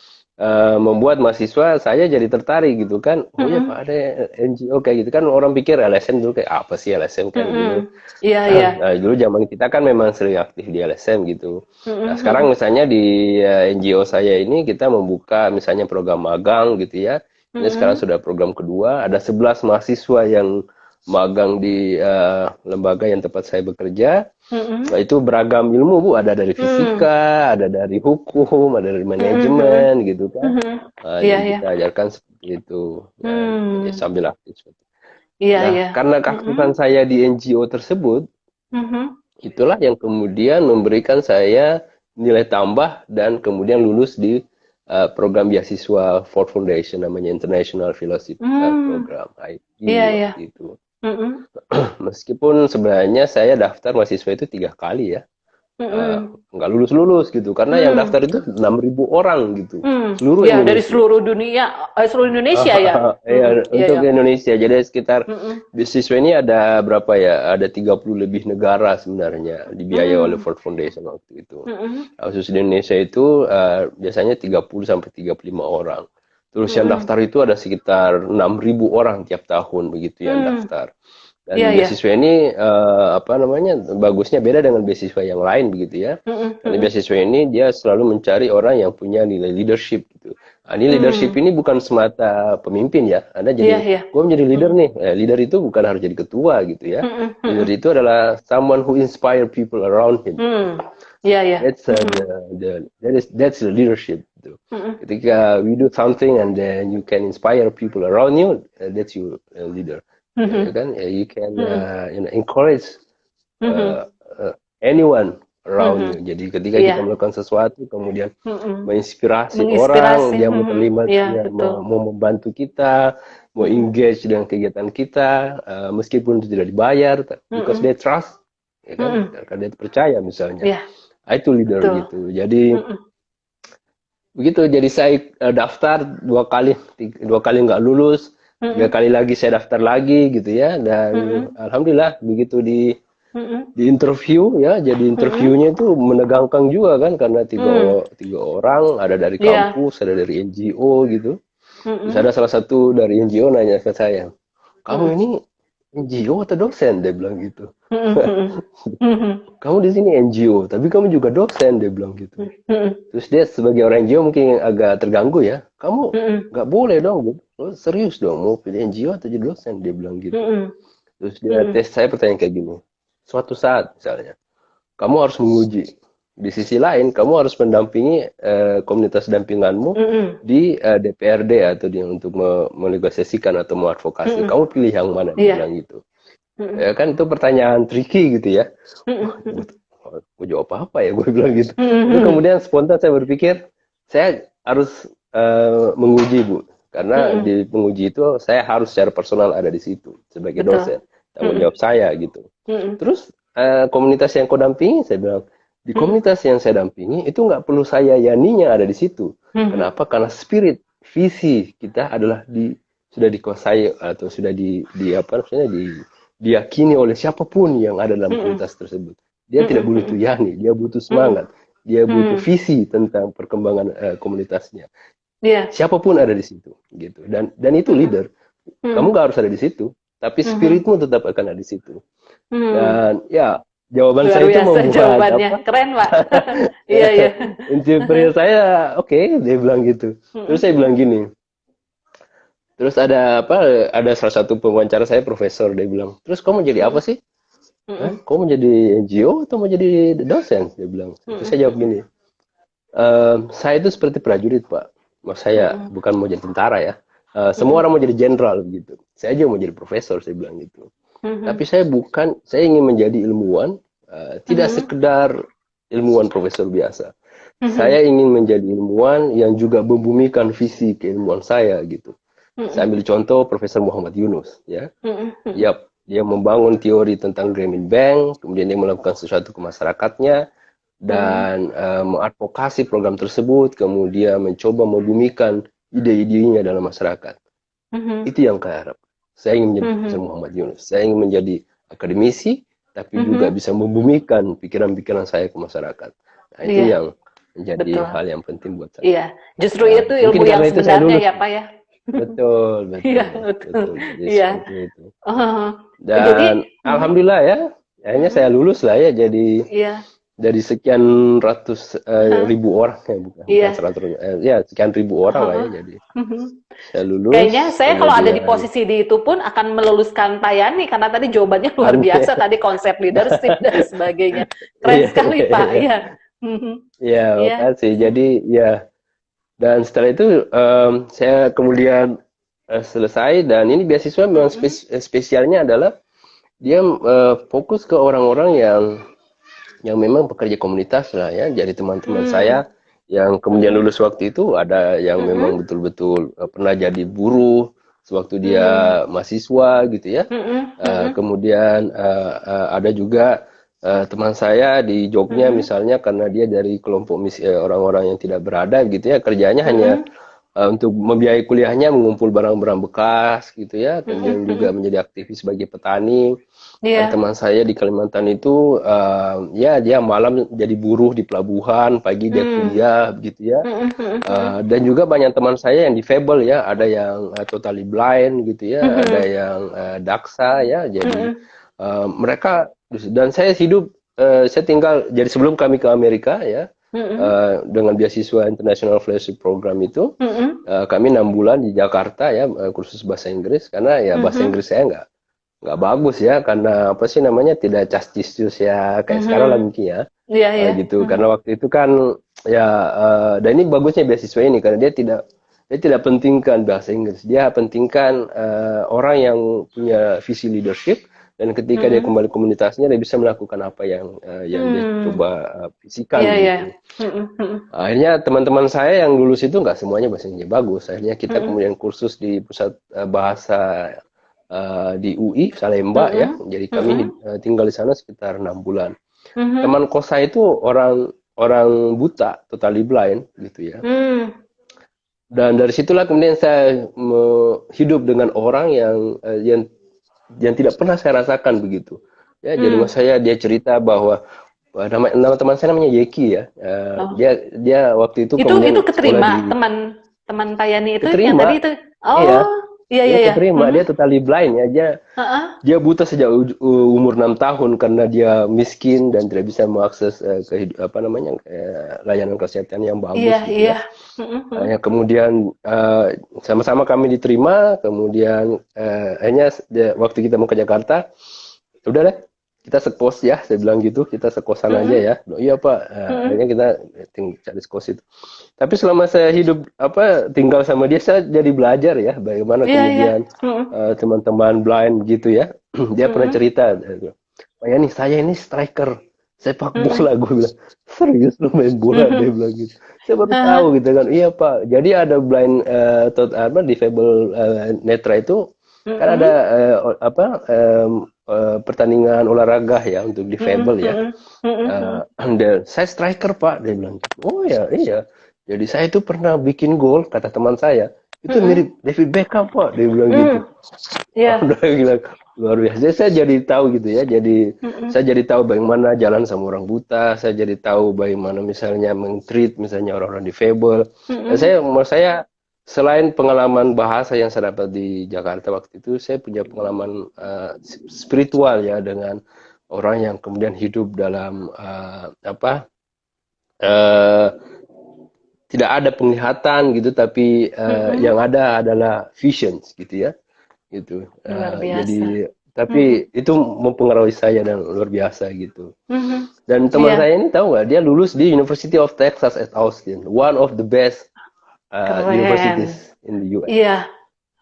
membuat mahasiswa saya jadi tertarik gitu kan. Oh ya Pak, ada NGO kayak gitu kan, orang pikir LSM dulu kayak apa sih LSM kan gitu. Nah, dulu zaman kita kan memang sering aktif di LSM gitu. Nah, sekarang misalnya di NGO saya ini kita membuka misalnya program magang gitu ya. Ini sekarang sudah program kedua, ada 11 mahasiswa yang magang di lembaga yang tempat saya bekerja. Nah, itu beragam ilmu Bu, ada dari fisika, ada dari hukum, ada dari manajemen gitu kan. Jadi kita ajarkan seperti itu, ya, sambil aktif. Nah, karena keaktifan saya di NGO tersebut, itulah yang kemudian memberikan saya nilai tambah dan kemudian lulus di program beasiswa Ford Foundation, namanya International Fellowship Program IT waktu itu. Meskipun sebenarnya saya daftar mahasiswa itu 3 kali ya, nggak lulus gitu, karena yang daftar itu 6.000 orang gitu, seluruh Indonesia. Dari seluruh dunia, seluruh Indonesia ya. Untuk Indonesia. Jadi sekitar beasiswa ini ada berapa ya? Ada 30 lebih negara sebenarnya dibiayai oleh Ford Foundation waktu itu. Khusus di Indonesia itu biasanya 30 sampai 35 orang. Terus yang daftar itu ada sekitar 6.000 orang tiap tahun begitu yang daftar. Dan beasiswa ini bagusnya beda dengan beasiswa yang lain begitu ya. Karena beasiswa ini dia selalu mencari orang yang punya nilai leadership gitu. Nah, ini leadership ini bukan semata pemimpin ya. Anda jadi gue menjadi leader nih. Leader itu bukan harus jadi ketua gitu ya. Leader itu adalah someone who inspire people around him. That's the leadership. Gitu. Ketika we do something and then you can inspire people around you, that's your leader. Ya kan? You can encourage anyone around you. Jadi ketika kita melakukan sesuatu, kemudian menginspirasi orang, dia mau terlibat, mau membantu kita, mau engage dengan kegiatan kita, meskipun itu tidak dibayar, because they trust, ya kan? Karena dia percaya misalnya. Itu leader gitu. Jadi begitu. Jadi saya daftar 2 kali nggak lulus. 3 kali lagi saya daftar lagi gitu ya, dan alhamdulillah begitu di interview ya, jadi interviewnya itu menegangkan juga kan, karena tiga orang, ada dari kampus, ada dari NGO gitu. Terus ada salah satu dari NGO nanya ke saya, kamu ini NGO atau dosen? Dia bilang gitu. Kamu di sini NGO, tapi kamu juga dosen, dia bilang gitu. Terus dia sebagai orang NGO mungkin agak terganggu ya. Kamu nggak boleh dong, gitu. Lo serius dong mau pilih NGO atau jadi dosen, dia bilang gitu. Terus dia tes saya pertanyaan kayak gini. Suatu saat misalnya, kamu harus menguji. Di sisi lain, kamu harus mendampingi komunitas dampinganmu di DPRD atau untuk menegosiasikan atau mengadvokasi. Kamu pilih yang mana? Dia bilang gitu. Ya kan itu pertanyaan tricky gitu ya. Gue jawab apa ya? Gue bilang gitu. Itu kemudian spontan saya berpikir, saya harus menguji Bu. Karena di penguji itu saya harus secara personal ada di situ sebagai dosen. Tanggung jawab saya gitu. Terus komunitas yang kau dampingi, saya bilang, di komunitas yang saya dampingi itu nggak perlu saya Yaninya ada di situ. Kenapa? Karena spirit, visi kita adalah sudah dikuasai atau sudah diyakini oleh siapapun yang ada dalam komunitas tersebut. Dia tidak butuh Yani, dia butuh semangat, dia butuh visi tentang perkembangan komunitasnya. Iya. Siapapun ada di situ, gitu. Dan itu leader. Kamu nggak harus ada di situ, tapi spiritmu tetap akan ada di situ. Dan ya, jawaban Luar saya itu biasa membuat jawabannya. apa? Keren, Pak. Iya, iya. Superior saya, oke, dia bilang gitu. Terus saya bilang gini. Terus ada apa? Ada salah satu pewawancara saya profesor, dia bilang, terus kamu jadi apa sih? Hah? Kamu mau jadi NGO atau mau jadi dosen? Dia bilang. Terus saya jawab gini, saya itu seperti prajurit, Pak. Mas saya bukan mau jadi tentara ya. Semua orang mau jadi jenderal gitu. Saya aja mau jadi profesor, saya bilang gitu. Tapi saya bukan, saya ingin menjadi ilmuwan, tidak sekedar ilmuwan profesor biasa. Saya ingin menjadi ilmuwan yang juga membumikan visi keilmuan saya gitu. Saya ambil contoh Profesor Muhammad Yunus, ya. Yap, dia membangun teori tentang Grameen Bank, kemudian dia melakukan sesuatu ke masyarakatnya dan mengadvokasi program tersebut, kemudian mencoba membumikan ide-idenya dalam masyarakat. Itu yang saya harap. Saya ingin menjadi Profesor Muhammad Yunus. Saya ingin menjadi akademisi, tapi juga bisa membumikan pikiran-pikiran saya ke masyarakat. Nah, itu yang menjadi hal yang penting buat saya. Iya, justru itu ilmu yang sebenarnya ya, Pak ya. Betul, Iya, betul. Jadi Iya. seperti itu. Jadi, Dan alhamdulillah ya, akhirnya saya lulus lah ya, jadi dari sekian ratus ribu orang ya, bukan seratus, ya sekian ribu orang lah ya, jadi saya lulus. Kayaknya saya kalau ada di posisi di itu pun akan meluluskan Pak Yani, karena tadi jawabannya luar biasa, tadi konsep leadership dan sebagainya. Keren sekali, Pak. Iya. Ya, makasih. Jadi ya. Dan setelah itu saya kemudian selesai, dan ini beasiswa memang spesialnya adalah dia fokus ke orang-orang yang memang pekerja komunitas lah ya. Jadi teman-teman saya yang kemudian lulus waktu itu ada yang memang betul-betul pernah jadi buruh sewaktu dia mahasiswa gitu ya. Kemudian ada juga teman saya di Jogja misalnya, karena dia dari kelompok orang-orang yang tidak berada gitu ya, kerjanya hanya untuk membiayai kuliahnya, mengumpul barang-barang bekas gitu ya, kemudian juga menjadi aktivis sebagai petani. Teman saya di Kalimantan itu ya dia malam jadi buruh di pelabuhan, pagi dia kuliah gitu ya. Dan juga banyak teman saya yang difabel ya, ada yang totally blind gitu ya, ada yang daksa ya, jadi mereka. Dan saya hidup, saya tinggal, jadi sebelum kami ke Amerika ya, dengan beasiswa International Fellowship Program itu, kami 6 bulan di Jakarta ya, kursus bahasa Inggris, karena ya bahasa Inggris saya nggak bagus ya, karena apa sih namanya, tidak castis ya kayak sekarang lah mungkin ya, gitu. Karena waktu itu kan ya, dan ini bagusnya beasiswa ini karena dia tidak pentingkan bahasa Inggris, dia pentingkan orang yang punya visi leadership. Dan ketika dia kembali komunitasnya, dia bisa melakukan apa yang dia coba visikan gitu. Akhirnya teman-teman saya yang lulus itu nggak semuanya bahasa Inggris bagus. Akhirnya kita kemudian kursus di pusat bahasa di UI Salemba ya. Jadi kami tinggal di sana sekitar 6 bulan. Teman kos saya itu orang buta, totally blind gitu ya. Dan dari situlah kemudian saya hidup dengan orang yang tidak pernah saya rasakan begitu ya. Jadi mas saya, dia cerita bahwa nama teman saya namanya Yeki ya, dia waktu itu kemudian itu keterima teman Pak Yani itu keterima, yang tadi itu. Iya. Keterima. Dia totally blind ya, dia buta sejak umur 6 tahun karena dia miskin dan tidak bisa mengakses layanan kesehatan yang bagus gitu ya. Ya, kemudian sama-sama kami diterima, kemudian akhirnya waktu kita mau ke Jakarta, udah deh kita sekos ya, saya bilang gitu, kita sekosan aja ya. Iya Pak, akhirnya kita cari sekos itu. Tapi selama saya hidup tinggal sama dia, saya jadi belajar ya bagaimana kemudian teman-teman blind gitu ya. Dia pernah cerita, Pak Yani, saya ini striker sepak bola. Gue bilang, serius lu main bola? Dia bilang gitu. Saya baru tahu gitu kan. Iya Pak, jadi ada blind disable netra itu kan ada pertandingan olahraga ya untuk difabel ya. Dan saya striker Pak, dia bilang. Oh ya, iya. Jadi saya itu pernah bikin gol, kata teman saya, itu mirip David Beckham Pak, dia bilang gitu. Dia bilang luar biasa. Saya jadi tahu gitu ya. Jadi saya jadi tahu bagaimana jalan sama orang buta. Saya jadi tahu bagaimana misalnya men-treat misalnya orang-orang difabel. Dan menurut saya selain pengalaman bahasa yang saya dapat di Jakarta waktu itu, saya punya pengalaman spiritual ya dengan orang yang kemudian hidup dalam eh, tidak ada penglihatan gitu, tapi Mm-mm. yang ada adalah visions gitu ya, gitu. Luar biasa. Jadi Mm-mm. tapi itu mempengaruhi saya dan luar biasa gitu. Mhm. Dan teman Iya, saya ini tahu nggak, dia lulus di University of Texas at Austin, one of the best keren. universities in the US. Iya,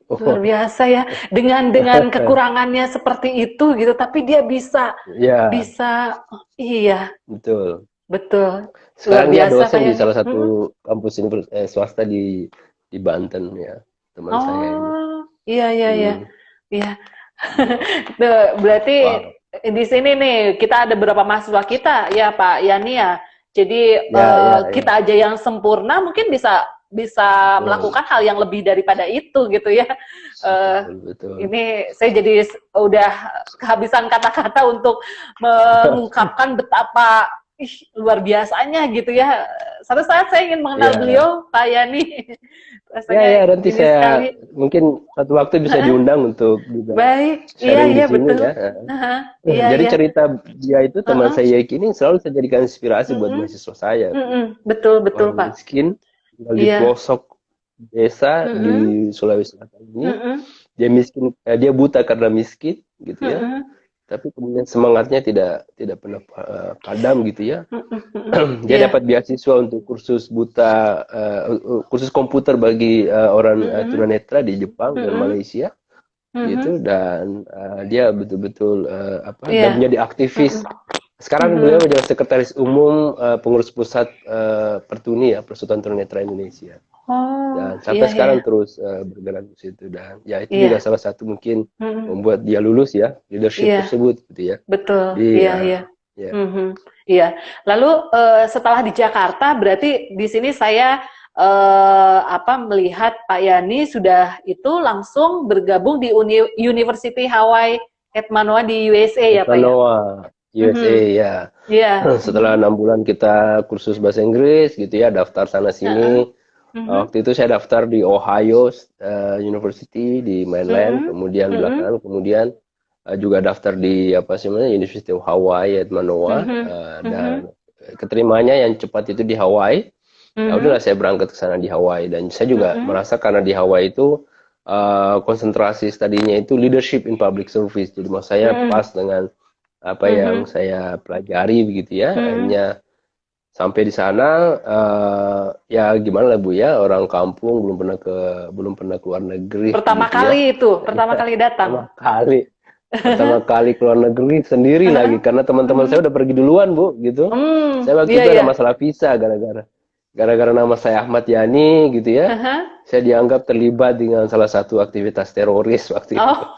luar biasa ya. Dengan kekurangannya seperti itu gitu, tapi dia bisa Ya, bisa iya, betul. betul. Luar Sekarang dia biasa dosen di kayaknya. salah Mm-mm. satu kampus swasta di Banten ya, teman saya ini. Oh, iya iya iya. Hmm. Iya. Tuh, berarti Wow. di sini nih kita ada beberapa mahasiswa kita ya Pak Yani ya. Jadi Ya, ya, kita ya. aja yang sempurna mungkin bisa bisa Betul, melakukan hal yang lebih daripada itu gitu ya. Eh, betul, betul. ini saya jadi udah kehabisan kata-kata untuk mengungkapkan betapa luar biasanya gitu ya. Satu saat saya ingin mengenal Ya, beliau Pak Yani. ya, Rasanya ya. Nanti ini saya sekali. mungkin satu waktu bisa diundang untuk juga Baik, iya sharing di iya sini betul. ya. Aha, iya Jadi iya. cerita dia itu teman Heeh. saya ini selalu saya jadikan inspirasi buat Mm-mm. mahasiswa saya. Mm-mm. Betul betul Orang Pak. miskin tinggal di Iya. pelosok desa Mm-mm. di Sulawesi Selatan ini. Mm-mm. Dia miskin, dia buta karena miskin gitu ya. Mm-mm. Tapi kemudian semangatnya tidak pernah padam gitu ya. Mm-mm. Mm-mm. Dia Iya. dapat beasiswa untuk kursus buta, kursus komputer bagi orang Mm-mm. tunanetra di Jepang dan Mm-mm. Malaysia gitu, Mm-mm. dan dia betul-betul dan Iya. menjadi aktivis. Mm-mm. Sekarang beliau Mhm. menjadi sekretaris umum pengurus pusat Pertuni ya, Persatuan Tunanetra Indonesia. Oh, Dan sampai iya sekarang iya. terus bergerak di situ, dan ya itu juga Iya. salah satu mungkin Mhm. membuat dia lulus ya leadership Iya, tersebut gitu ya. betul. Jadi Iya iya. ya. Mhm. Iya. Lalu setelah di Jakarta berarti di sini saya melihat Pak Yani sudah itu langsung bergabung di University Hawaii at Manoa di USA ya Pak ya. Manoa, USA Mhm. ya. Iya. Setelah 6 bulan kita kursus bahasa Inggris gitu ya, daftar sana Heeh. sini. Mhm. Waktu itu saya daftar di Ohio University di mainland, Mhm. kemudian Mhm. belakangan kemudian juga daftar di apa sih namanya University of Hawaii at Manoa, Mhm. dan Mhm. keterimanya yang cepat itu di Hawaii. Ya udahlah Mhm. saya berangkat ke sana di Hawaii, dan saya juga Mhm. merasa karena di Hawaii itu konsentrasi studinya itu leadership in public service. Jadi maksud saya Mhm. pas dengan apa yang Mhm. saya pelajari begitu ya. Mhm. Akhirnya sampai di sana, ya gimana lah Bu ya, orang kampung belum pernah keluar negeri Pertama gitu ya. kali itu, pertama Ya, kali pertama datang. kali pertama kali keluar negeri sendiri lagi karena teman-teman saya Mhm. udah pergi duluan Bu gitu. Saya waktu Iya itu ada iya. masalah visa gara-gara nama saya Ahmad Yani gitu ya. Aha. Saya dianggap terlibat dengan salah satu aktivitas teroris waktu itu. Oh,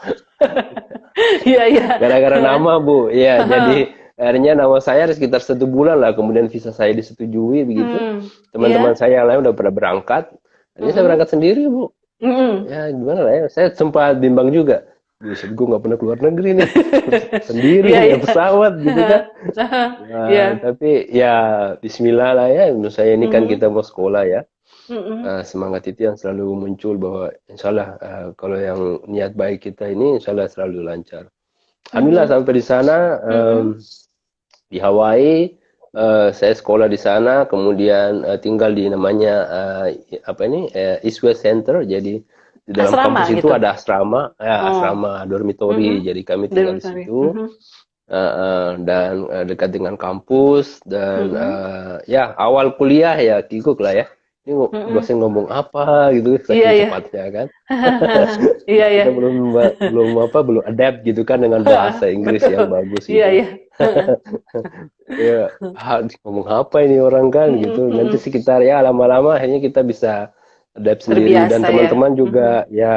iya iya. Gara-gara nama Bu, ya jadi akhirnya nama saya ada sekitar 1 bulan lah, kemudian visa saya disetujui begitu. Teman-teman Iya. saya yang lain udah pada berangkat, akhirnya saya Mhm. berangkat sendiri Bu. Mhm. Ya gimana lah ya, saya sempat bimbang juga. Buset, gue nggak pernah keluar negeri nih, sendiri Iya naik iya. pesawat gitu kan. Iya. Tapi ya Bismillah lah ya, menurut saya ini kan Mhm. kita mau sekolah ya. Mhm. Semangat itu yang selalu muncul bahwa insya Allah kalau yang niat baik kita ini insya Allah selalu lancar. Alhamdulillah Mhm. sampai di sana, Mhm. di Hawaii, saya sekolah di sana, kemudian tinggal di namanya apa ini East West Center. Jadi di dalam Asrama kampus itu gitu. ada asrama, ya, Oh. asrama dormitory. Mhm. Jadi kami tinggal di Dormitory. situ, Mhm. dan dekat dengan kampus, dan Mhm. ya awal kuliah ya kikuk lah ya. Ini Mhm. dosen ngomong apa gitu, Iya saking iya. cepatnya kan. Iya iya. Kita belum adapt gitu kan dengan bahasa Inggris yang Betul. bagus Iya gitu. iya. Heeh. Ya, ngomong apa ini orang kan Mhm. gitu. Nanti Mhm. sekitar ya lama-lama akhirnya kita bisa adapt sendiri, dan Terbiasa ya. teman-teman Mhm. juga ya,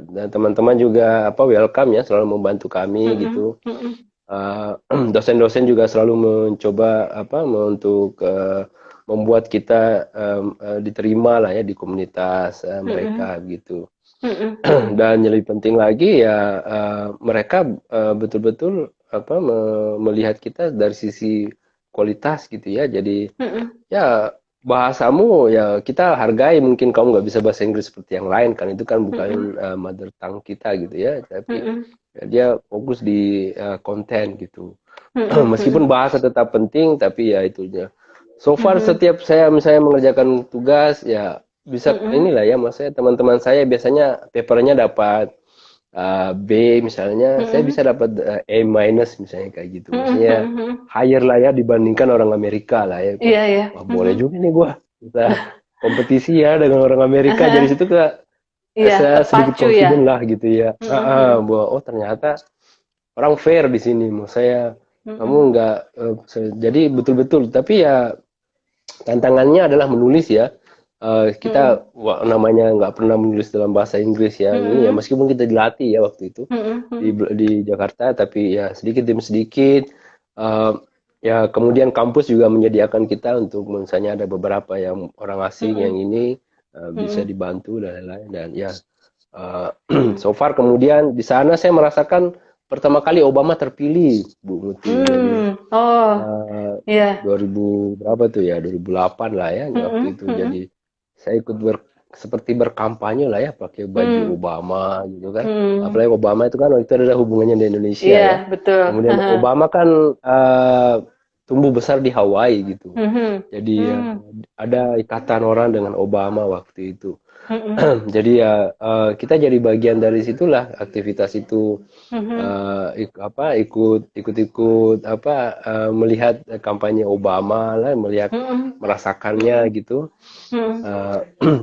dan teman-teman juga apa welcome ya, selalu membantu kami Mhm. gitu. Mhm. Dosen-dosen juga selalu mencoba apa untuk membuat kita diterima lah ya di komunitas Mhm. mereka gitu. Mhm. Mhm. Dan yang lebih penting lagi ya mereka betul-betul apa melihat kita dari sisi kualitas gitu ya. Jadi Mhm. ya bahasamu ya kita hargai, mungkin kamu nggak bisa bahasa Inggris seperti yang lain kan, itu kan bukan mother tongue kita gitu ya, tapi Mm-mm. ya, dia fokus di konten gitu. Mm-mm. Meskipun bahasa tetap penting, tapi ya itunya. So far Mm-mm. setiap saya misalnya mengerjakan tugas ya bisa Mm-mm. inilah ya, maksudnya teman-teman saya biasanya papernya dapat B misalnya, saya Mm-mm. bisa dapat A minus misalnya kayak gitu. Mm-mm. Maksudnya Mm-mm. higher lah ya dibandingkan orang Amerika lah ya. Wah, Iya, iya. wah boleh Mm-mm. juga nih gua bisa kompetisi ya dengan orang Amerika. Jadi Aha. situ Iya, saya sedikit terpacu ya. confident lah gitu ya. Mm-mm. Bahwa oh ternyata orang fair di sini. Mau saya kamu Mm-mm. nggak jadi betul-betul. Tapi ya tantangannya adalah menulis ya. Mm-mm. Kita namanya nggak pernah menulis dalam bahasa Inggris ya. Ini ya Mm-mm. meskipun kita dilatih ya waktu itu Mm-mm. di Jakarta, tapi ya sedikit demi sedikit. eh, Ya kemudian kampus juga menyediakan kita untuk misalnya ada beberapa yang orang asing yang Mm-mm. ini bisa Mm-mm. dibantu dan lain-lain, dan ya eh, Mm-mm. so far kemudian di sana saya merasakan pertama kali Obama terpilih Bu Muti. Jadi Oh, eh, iya. 2000 berapa tuh ya, 2008 lah ya waktu Mm-mm. itu. Mm-mm. Jadi saya ikut seperti berkampanye lah ya, pakai baju Mm. Obama gitu kan. Mm. Apalagi Obama itu kan waktu itu adalah hubungannya di Indonesia Iya, ya. betul. Kemudian Aha. Obama kan tumbuh besar di Hawaii gitu. Mhm. Jadi Mm. ada ikatan orang dengan Obama waktu itu. Mm-mm. Jadi ya kita jadi bagian dari situlah, aktivitas itu Mhm. ikut-ikut melihat kampanye Obama lah, melihat Mm-mm. merasakannya Mm-mm. gitu. Mm-mm. Eh,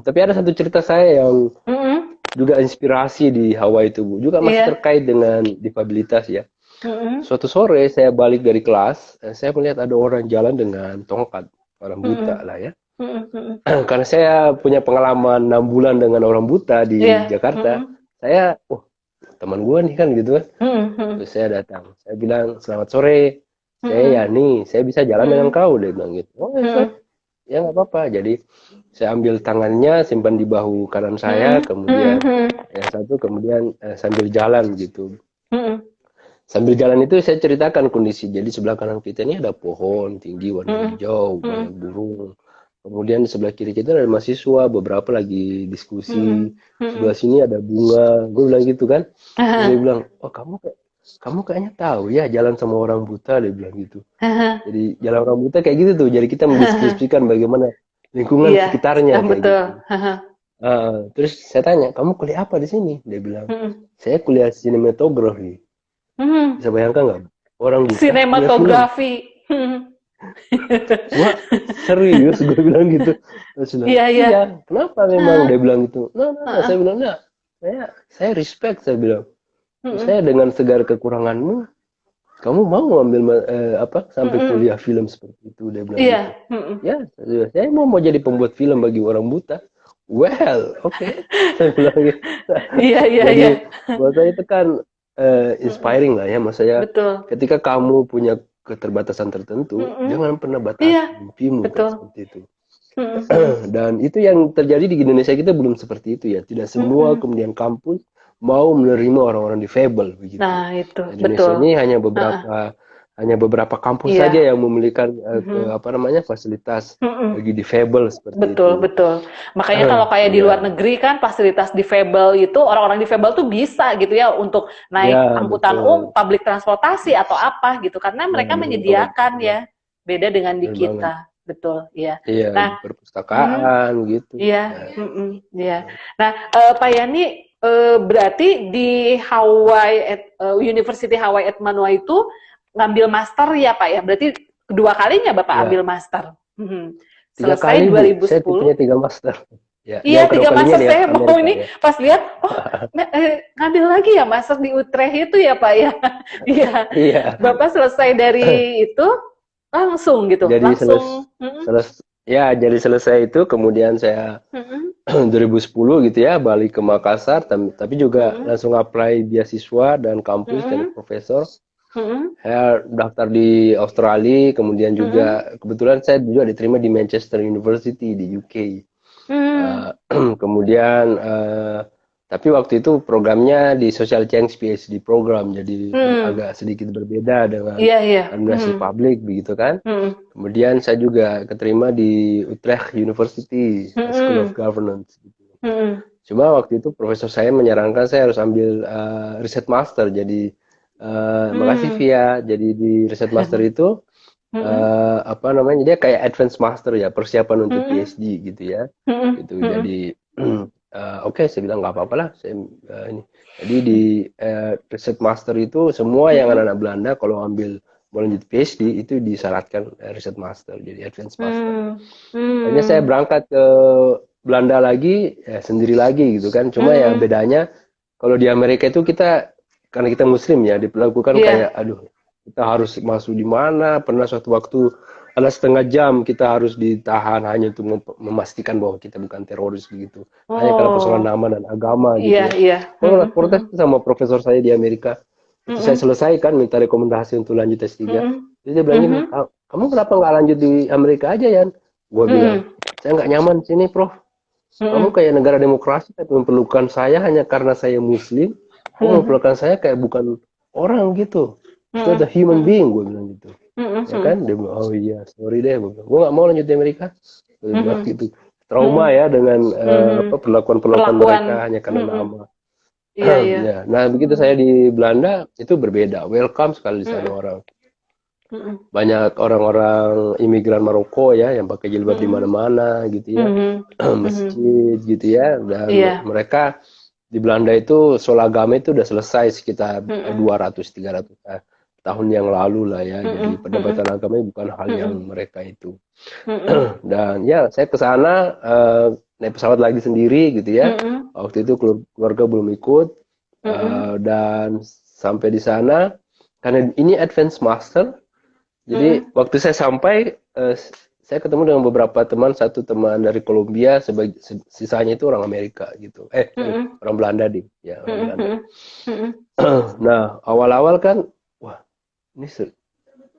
tapi ada satu cerita saya yang Mm-mm. juga inspirasi di Hawaii itu Bu, juga masih Iya. terkait dengan difabilitas ya. Mm-mm. Suatu sore saya balik dari kelas, saya melihat ada orang jalan dengan tongkat, orang buta Mm-mm. lah ya. Mm-mm. Mm-mm. Karena saya punya pengalaman 6 bulan dengan orang buta di Iya. Jakarta, Mm-mm. saya, oh teman gua nih kan gitu kan. Mm-mm. Terus saya datang, saya bilang selamat sore, saya Mm-mm. Yani, saya bisa jalan dengan Mm-mm. kau, dia bilang gitu. Oh ya, Sir. Mm-mm. Ya nggak apa-apa. Jadi saya ambil tangannya, simpan di bahu kanan saya, Mm-mm. kemudian Mm-mm. yang satu kemudian sambil jalan gitu. Mm-mm. Sambil jalan itu saya ceritakan kondisi. Jadi sebelah kanan kita ini ada pohon tinggi warna Mm-mm. hijau, Mm-mm. banyak burung. Kemudian di sebelah kiri kita ada mahasiswa, beberapa lagi diskusi. Mm-mm. Sebelah Mm-mm. sini ada bunga. Gue bilang gitu kan. Terus dia Aha. bilang, oh kamu kayaknya tahu ya jalan sama orang buta, dia bilang gitu. Aha. Jadi jalan orang buta kayak gitu tuh. Jadi kita Aha. mendeskripsikan bagaimana lingkungan Iya. sekitarnya kayak Betul. gitu. Aha. Terus saya tanya, kamu kuliah apa di sini? Dia bilang, Mm-mm. saya kuliah sinematografi. Mm-mm. Bisa bayangkan nggak? Orang buta kuliah film. Sinematografi. Mm. Wah, serius gue bilang gitu. Terus dia bilang, Iya, iya. iya, kenapa memang? Ah, Dia bilang gitu. Nah, saya ah, bilang, nah, saya respect, saya bilang. mm-mm. Saya dengan segala kekuranganmu, kamu mau ambil sampai Mm-mm. kuliah film seperti itu, dia bilang Iya. gitu. Mm-mm. Ya, saya mau jadi pembuat film bagi orang buta. Well, oke, saya bilang gitu. Iya, iya, Jadi iya. buat saya itu kan Mm-mm. inspiring lah ya, maksudnya Betul. ketika kamu punya keterbatasan tertentu, Mm-mm. jangan pernah batasi Iya, mimpimu kan betul. seperti itu. Mm-mm. Mm-mm. Dan itu yang terjadi di Indonesia, kita belum seperti itu ya. Tidak semua Mm-mm. kemudian kampus mau menerima orang-orang difabel begitu. Nah, itu Di Indonesia betul. ini Ah, hanya beberapa kampus saja iya. yang memiliki Mhm. fasilitas Mm-mm. bagi difabel seperti Betul, itu. betul. Makanya kalau kayak di luar Ya, negeri kan fasilitas difabel itu orang-orang difabel tuh bisa gitu ya untuk naik ya angkutan betul. publik transportasi atau apa gitu karena Ya, mereka benar banget, menyediakan benar ya. banget. Beda dengan di Benar banget. kita. Betul, iya. Iya, di Nah, mhm. perpustakaan gitu. Iya, Ya, iya. Nah, Pak Yani, berarti di University Hawaii at Manoa itu ngambil master ya Pak ya? Berarti kedua kalinya Bapak ya. ambil master. Mhm. 3 Selesai kali Bu, saya tipenya 2010. 3 master. Ya, Iya, yang kedua 3 kalinya master di saya mau Amerika ini ya. pas lihat, oh ngambil lagi ya master di Utrecht itu ya Pak ya? Iya, Iya, Bapak selesai dari itu langsung gitu, jadi langsung. Mhm. jadi selesai itu kemudian saya Mhm. 2010 gitu ya balik ke Makassar, tapi juga Mhm. langsung apply beasiswa dan kampus jadi Mhm. profesor. Mhm. Saya daftar di Australia, kemudian Mhm. juga kebetulan saya juga diterima di Manchester University di UK. Hmm. Eh, kemudian Tapi waktu itu programnya di Social Change PhD program, jadi agak sedikit berbeda dengan Iya, iya. administrasi publik begitu kan. Hmm. Kemudian saya juga keterima di Utrecht University School of Hmm. Governance. Gitu. Hmm. Cuma waktu itu profesor saya menyarankan saya harus ambil riset master. Jadi makasih Hmm. Via. Jadi di riset master itu apa namanya? Dia kayak advanced master ya, persiapan untuk Hmm. PhD gitu ya. Hmm. Gitu. Hmm. Jadi oke, saya bilang nggak apa-apa lah. Saya ini. Jadi di riset master itu semua yang Hmm. anak-anak Belanda kalau ambil mau lanjut PhD itu disyaratkan riset master, jadi advanced master. Hmm. Hanya saya Hmm. berangkat ke Belanda lagi, ya sendiri lagi gitu kan. Cuma ya Hmm. bedanya kalau di Amerika itu kita karena kita Muslim ya diperlakukan kayak, Iya. aduh kita harus masuk di mana. Pernah suatu waktu ada setengah jam kita harus ditahan hanya untuk memastikan bahwa kita bukan teroris begitu. Hanya karena persoalan Oh, nama dan agama iya, gitu ya. iya. Kalau Hmm. protes sama profesor saya di Amerika, itu saya Hmm. selesaikan minta rekomendasi untuk lanjut S3. Hmm. Jadi dia bilang gini, Hmm. kamu kenapa nggak lanjut di Amerika aja Yan? Gue bilang, Hmm. saya nggak nyaman di sini Prof. Kamu Hmm. kayak negara demokrasi tapi memperlukan saya hanya karena saya Muslim. Kamu Hmm. memperlukan saya kayak bukan orang gitu. It's not Hmm. a human Hmm. being, gue bilang gitu. Hmm. Ya kan? Dia bilang, oh iya, sorry deh. Gue nggak mau lanjut di Amerika. Gue bilang Hmm. gitu. Hmm. Trauma ya dengan Hmm. perlakuan mereka Perlakuan. hanya karena Hmm. nama. Iya, iya. Ya, nah begitu Hmm. saya di Belanda itu berbeda. Welcome sekali di sana Hmm. orang. Hmm. Banyak orang-orang imigran Maroko ya yang pakai jilbab di Hmm. mana-mana gitu ya. Hmm. Hmm. Masjid gitu ya. Dan Iya. mereka di Belanda itu soal agama itu udah selesai sekitar Hmm. 200-300 tahun yang lalu lah ya. Jadi Hmm. Hmm. perdebatan agama bukan hal yang Hmm. mereka itu. Hmm. Dan ya saya ke sana naik pesawat lagi sendiri gitu ya. Hmm. Waktu itu keluarga belum ikut. Hmm. Dan sampai di sana karena ini advance master, jadi Hmm. waktu saya sampai saya ketemu dengan beberapa teman, satu teman dari Kolombia, sisanya itu orang Amerika gitu. Sorry, Hmm. orang Belanda deh, ya orang Belanda. Hmm. Hmm. Nah awal-awal kan, wah ini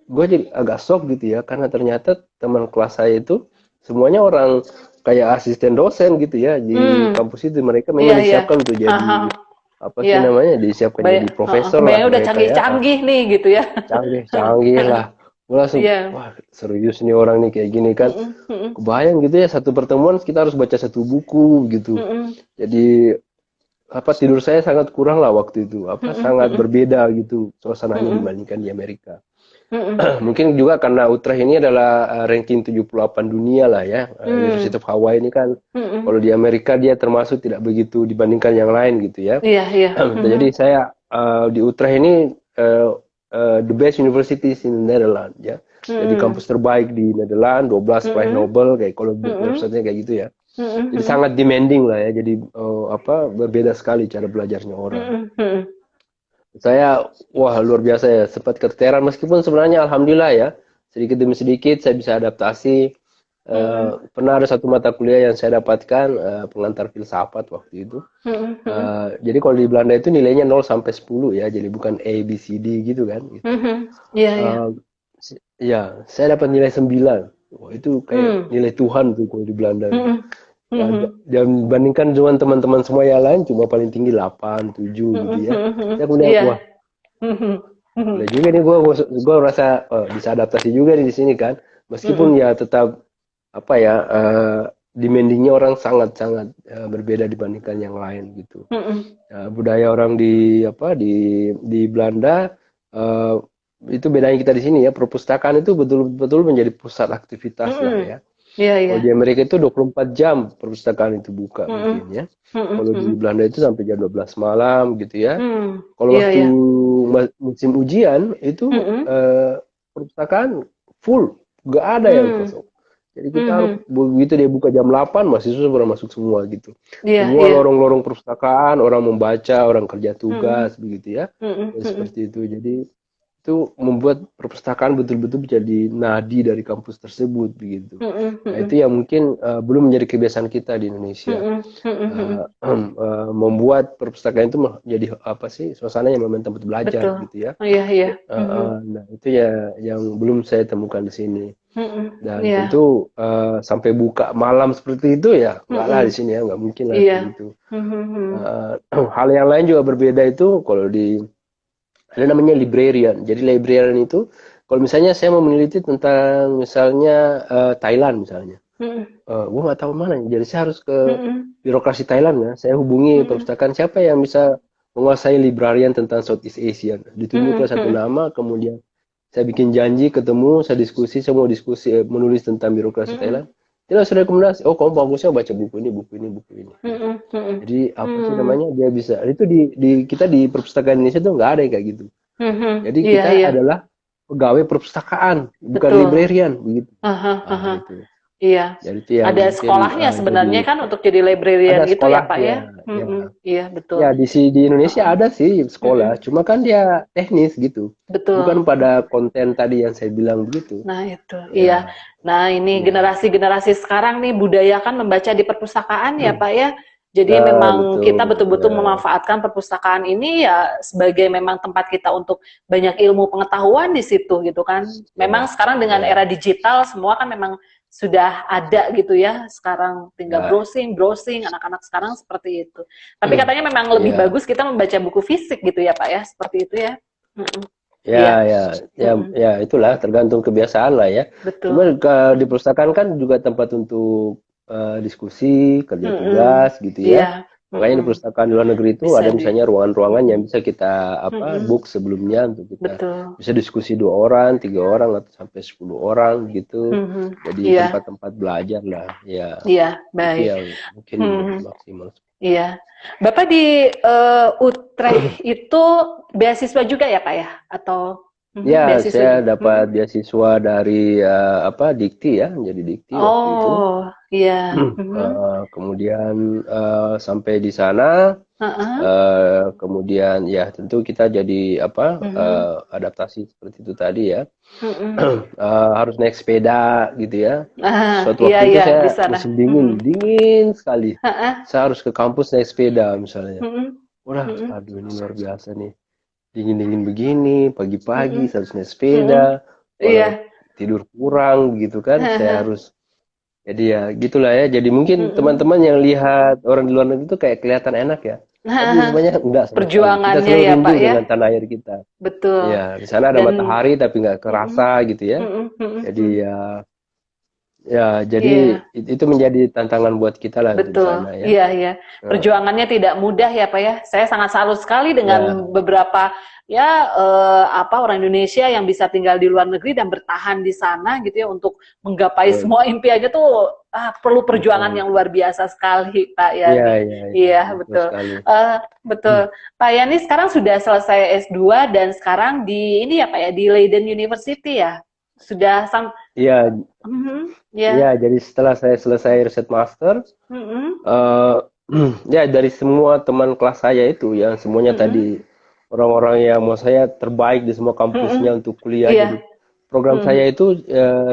gue jadi agak shock gitu ya, karena ternyata teman kelas saya itu semuanya orang kayak asisten dosen gitu ya di Hmm. kampus itu. Mereka Iya, memang iya. disiapkan untuk jadi Aha. apa sih Iya. namanya, disiapkan jadi profesor lah Kebayang udah mereka ya. canggih-canggih nih gitu ya. Canggih lah. Gue langsung, Iya. wah serius nih orang nih kayak gini kan. Hmm. Hmm. Kebayang gitu ya, satu pertemuan kita harus baca satu buku gitu. Hmm. Jadi apa, tidur saya sangat kurang lah waktu itu. Hmm. Sangat Hmm. berbeda gitu suasananya Hmm. dibandingkan di Amerika. Hmm. Mungkin juga karena Utrecht ini adalah ranking 78 dunia lah ya. Hmm. University of Hawaii ini kan Hmm. kalau di Amerika dia termasuk tidak begitu dibandingkan yang lain gitu ya. Iya, iya. Jadi saya di Utrecht ini the best universities in Netherlands ya. Jadi kampus terbaik di Netherlands, 12 prize Nobel kayak kalau websitenya kayak gitu ya. Jadi sangat demanding lah ya. Jadi berbeda sekali cara belajarnya orang. Saya wah luar biasa ya, sempat keteteran meskipun sebenarnya alhamdulillah ya sedikit demi sedikit saya bisa adaptasi. Pernah ada satu mata kuliah yang saya dapatkan pengantar filsafat waktu itu. Jadi kalau di Belanda itu nilainya 0 sampai 10 ya, jadi bukan A, B, C, D gitu kan. Gitu. Iya, iya. Ya, saya dapat nilai 9. Wah, itu kayak nilai Tuhan tuh kalau di Belanda. Dan bandingkan dengan teman-teman semua yang lain cuma paling tinggi 8, 7 gitu ya. Saya kemudian Iya. wah, udah juga nih gue rasa bisa adaptasi juga di sini kan. Meskipun ya tetap apa ya demandingnya orang sangat-sangat berbeda dibandingkan yang lain gitu. Budaya orang di Belanda itu bedanya kita di sini ya, perpustakaan itu betul-betul menjadi pusat aktivitas lah ya. Iya, iya. Kalau di Amerika itu 24 jam perpustakaan itu buka mungkin ya. Kalau di Belanda itu sampai jam 12 malam gitu ya. Kalau waktu musim ujian itu perpustakaan full, nggak ada yang kosong. Jadi kita harus begitu dia buka jam 8 mahasiswa sudah masuk semua gitu. Semua lorong-lorong perpustakaan, orang membaca, orang kerja tugas begitu ya. Seperti itu. Jadi itu membuat perpustakaan betul-betul menjadi nadi dari kampus tersebut begitu. Nah itu yang mungkin belum menjadi kebiasaan kita di Indonesia. Membuat perpustakaan itu menjadi apa sih suasananya memang tempat belajar. Betul. Gitu ya. Iya, iya. Nah itu ya yang belum saya temukan di sini. Dan Iya. tentu sampai buka malam seperti itu ya nggak lah Mm-mm. di sini ya, nggak mungkin lah Iya. kayak gitu. Mhm. Hal yang lain juga berbeda itu kalau di ada namanya librarian. Jadi librarian itu kalau misalnya saya mau meneliti tentang misalnya Thailand misalnya, Mhm. gue nggak tahu mana, jadi saya harus ke Mhm. birokrasi Thailand ya. Saya hubungi Mhm. perpustakaan siapa yang bisa menguasai librarian tentang Southeast Asia. Ditunjukkan Mhm. satu Mhm. nama, kemudian saya bikin janji ketemu, saya diskusi, saya mau diskusi menulis tentang birokrasi Mhm. Thailand. Dia langsung rekomendasi, oh kamu bagusnya baca buku ini, buku ini, buku ini. Mhm. Mhm. Jadi apa sih Hmm. namanya dia bisa itu di kita di perpustakaan Indonesia tuh nggak ada yang kayak gitu. Mhm. Jadi Iya, kita iya, adalah pegawai perpustakaan, bukan betul. librarian begitu. Aha, Ah aha. itu. Iya. Jadi itu yang Ada mungkin sekolahnya jadi sebenarnya kan untuk jadi librarian ada gitu ya, Pak sekolahnya, ya? ya. Iya, Ya betul. di Indonesia Heeh. ada sih sekolah, Mhm. cuma kan dia teknis gitu, bukan Betul. pada konten tadi yang saya bilang begitu. Nah, itu. Iya. Ya, Nah, ini ya. generasi-generasi sekarang nih budayakan membaca di perpustakaan ya, Pak ya. Jadi Nah, memang kita betul. betul-betul Ya, memanfaatkan perpustakaan ini ya sebagai memang tempat kita untuk banyak ilmu pengetahuan di situ gitu kan. Memang ya, sekarang dengan era ya, digital semua kan memang sudah ada gitu ya. Sekarang tinggal ya, browsing, browsing, anak-anak sekarang seperti itu. Tapi katanya memang lebih ya. bagus kita membaca buku fisik gitu ya, Pak ya, seperti itu ya. Mm-mm. Ya, Iya. ya, ya, Mm-mm. ya, itulah tergantung kebiasaan lah ya. Cuma Betul. di perpustakaan kan juga tempat untuk diskusi, kerja Mm-mm. tugas gitu ya. Iya. Makanya di Mm-mm. perpustakaan di luar negeri itu Bisa ada di. misalnya ruangan-ruangan yang Mm-mm. bisa kita Mm-mm. book sebelumnya untuk kita Betul. bisa diskusi 2 orang, 3 orang atau sampai 10 orang gitu. Mhm. Jadi Iya. tempat-tempat belajar lah. Ya, Iya, itu baik. yang mungkin Mhm. lebih maksimal. Iya. Bapak di Utrecht itu beasiswa juga ya, Pak ya? Atau Ya, beasiswa saya juga? dapat beasiswa dari Dikti ya, menjadi Dikti waktu itu. Oh, iya. Kemudian sampai di sana, Heeh. kemudian ya tentu kita jadi Mhm. adaptasi seperti itu tadi ya. Mhm. Harus naik sepeda gitu ya. Ah, Suatu iya, waktu itu iya, di saya sana. musim Mhm. dingin, dingin sekali. Heeh. Saya harus ke kampus naik sepeda misalnya. Mhm. Wah, Mhm. aduh ini luar biasa nih. Dingin-dingin begini, pagi-pagi Mhm. saya harus naik Mhm. sepeda. Kalau Iya. tidur kurang gitu kan, saya Heeh. harus jadi ya gitulah ya. Jadi mungkin Mhm. teman-teman yang lihat orang di luar negeri itu kayak kelihatan enak ya. Tapi sebenarnya enggak sama sekali. Kita Perjuangannya selalu ya, rindu Pak ya? dengan tanah air kita. Betul. Ya, di sana ada Dan matahari tapi nggak mhm, kerasa gitu ya. mhm, mhm, Jadi mhm. jadi Iya, itu menjadi tantangan buat kita lah di betul. sana ya. Iya, iya. Heeh. Perjuangannya tidak mudah ya, Pak ya. Saya sangat salut sekali dengan Ya, beberapa ya orang Indonesia yang bisa tinggal di luar negeri dan bertahan di sana gitu ya untuk menggapai betul, semua impiannya tuh perlu perjuangan betul. yang luar biasa sekali, Pak Iya, Yani. iya, iya, Iya, betul betul. sekali. Betul. Pak Yani sekarang sudah selesai S2 dan sekarang di ini ya, Pak ya, di Leiden University ya. Sudah Iya, iya. ya. Jadi setelah saya selesai riset master, Mhm. eh ya dari semua teman kelas saya itu, yang semuanya Mhm. tadi orang-orang yang mau saya terbaik di semua kampusnya Mhm. untuk kuliah. Iya. Jadi program Mhm. saya itu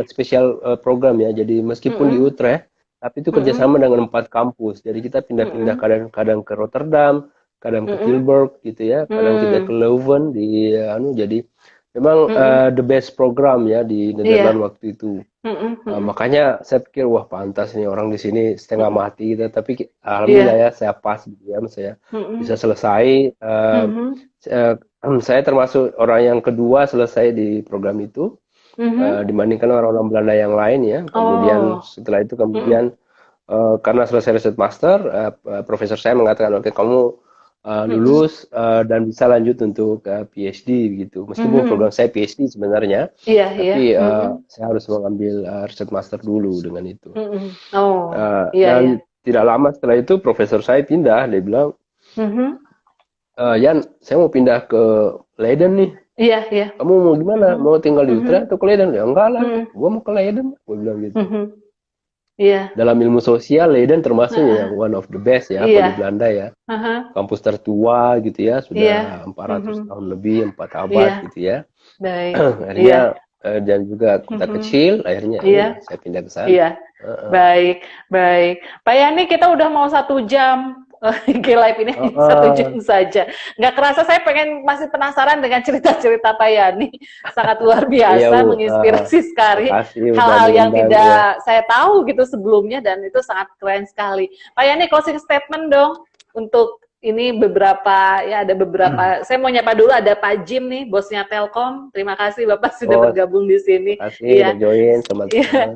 spesial program ya. Jadi meskipun di Mhm. Utrecht, tapi itu Mhm. kerjasama dengan 4 kampus. Jadi kita pindah-pindah Mhm. kadang-kadang ke Rotterdam, kadang ke Mhm. Tilburg gitu ya, kadang kita ke Mhm. Leuven di jadi memang Mhm. the best program ya di Iya. Nederland waktu itu. Mhm. Mhm. Makanya saya pikir wah pantas nih orang di sini setengah Mhm. mati gitu. Tapi alhamdulillah Iya. ya saya pas gitu ya, saya bisa Mhm. selesai. Mhm. Eh, saya termasuk orang yang kedua selesai di program itu Mhm. dibandingkan orang-orang Belanda yang lain ya. Kemudian Oh. setelah itu Mhm. kemudian karena selesai riset master, profesor saya mengatakan oke kamu Mhm. lulus dan bisa lanjut untuk PhD gitu. Meskipun program Mhm. saya PhD sebenarnya, Iya, iya. tapi Mhm. saya harus mengambil riset master dulu dengan itu. Mhm. Oh, iya, iya. Dan tidak lama setelah itu profesor saya pindah, dia bilang, Mhm. Yan, saya mau pindah ke Leiden nih. Iya, iya. Kamu mau gimana? Mhm. Mau tinggal di Mhm. Utrecht atau ke Leiden? Ya enggak lah, Mhm. gua mau ke Leiden. Gue bilang gitu. Mhm. Iya. Dalam ilmu sosial, Leiden termasuk Heeh. yang one of the best ya, kalau Iya. di Belanda ya. Heeh. Kampus tertua gitu ya, Iya. sudah 400 Mhm. tahun lebih, 4 abad Iya. gitu ya. Baik. Iya. Akhirnya dan juga kota Mhm. kecil, akhirnya ya Iya. udah saya pindah ke sana. Iya. Heeh. Baik, baik. Pak Yani, kita udah mau 1 jam. IG Live ini hanya 1 jam saja. Nggak kerasa saya masih penasaran dengan cerita-cerita Pak Yani. Sangat luar Iya, biasa, Bu. menginspirasi sekali. Makasih udah Hal-hal yang diundang, tidak ya. saya tahu gitu sebelumnya dan itu sangat keren sekali. Pak Yani, closing statement dong untuk ini beberapa, ya ada beberapa. Saya mau nyapa dulu, ada Pak Jim nih, bosnya Telkom. Terima kasih Bapak sudah Oh, bergabung di sini. makasih udah Iya, join iya, teman-teman.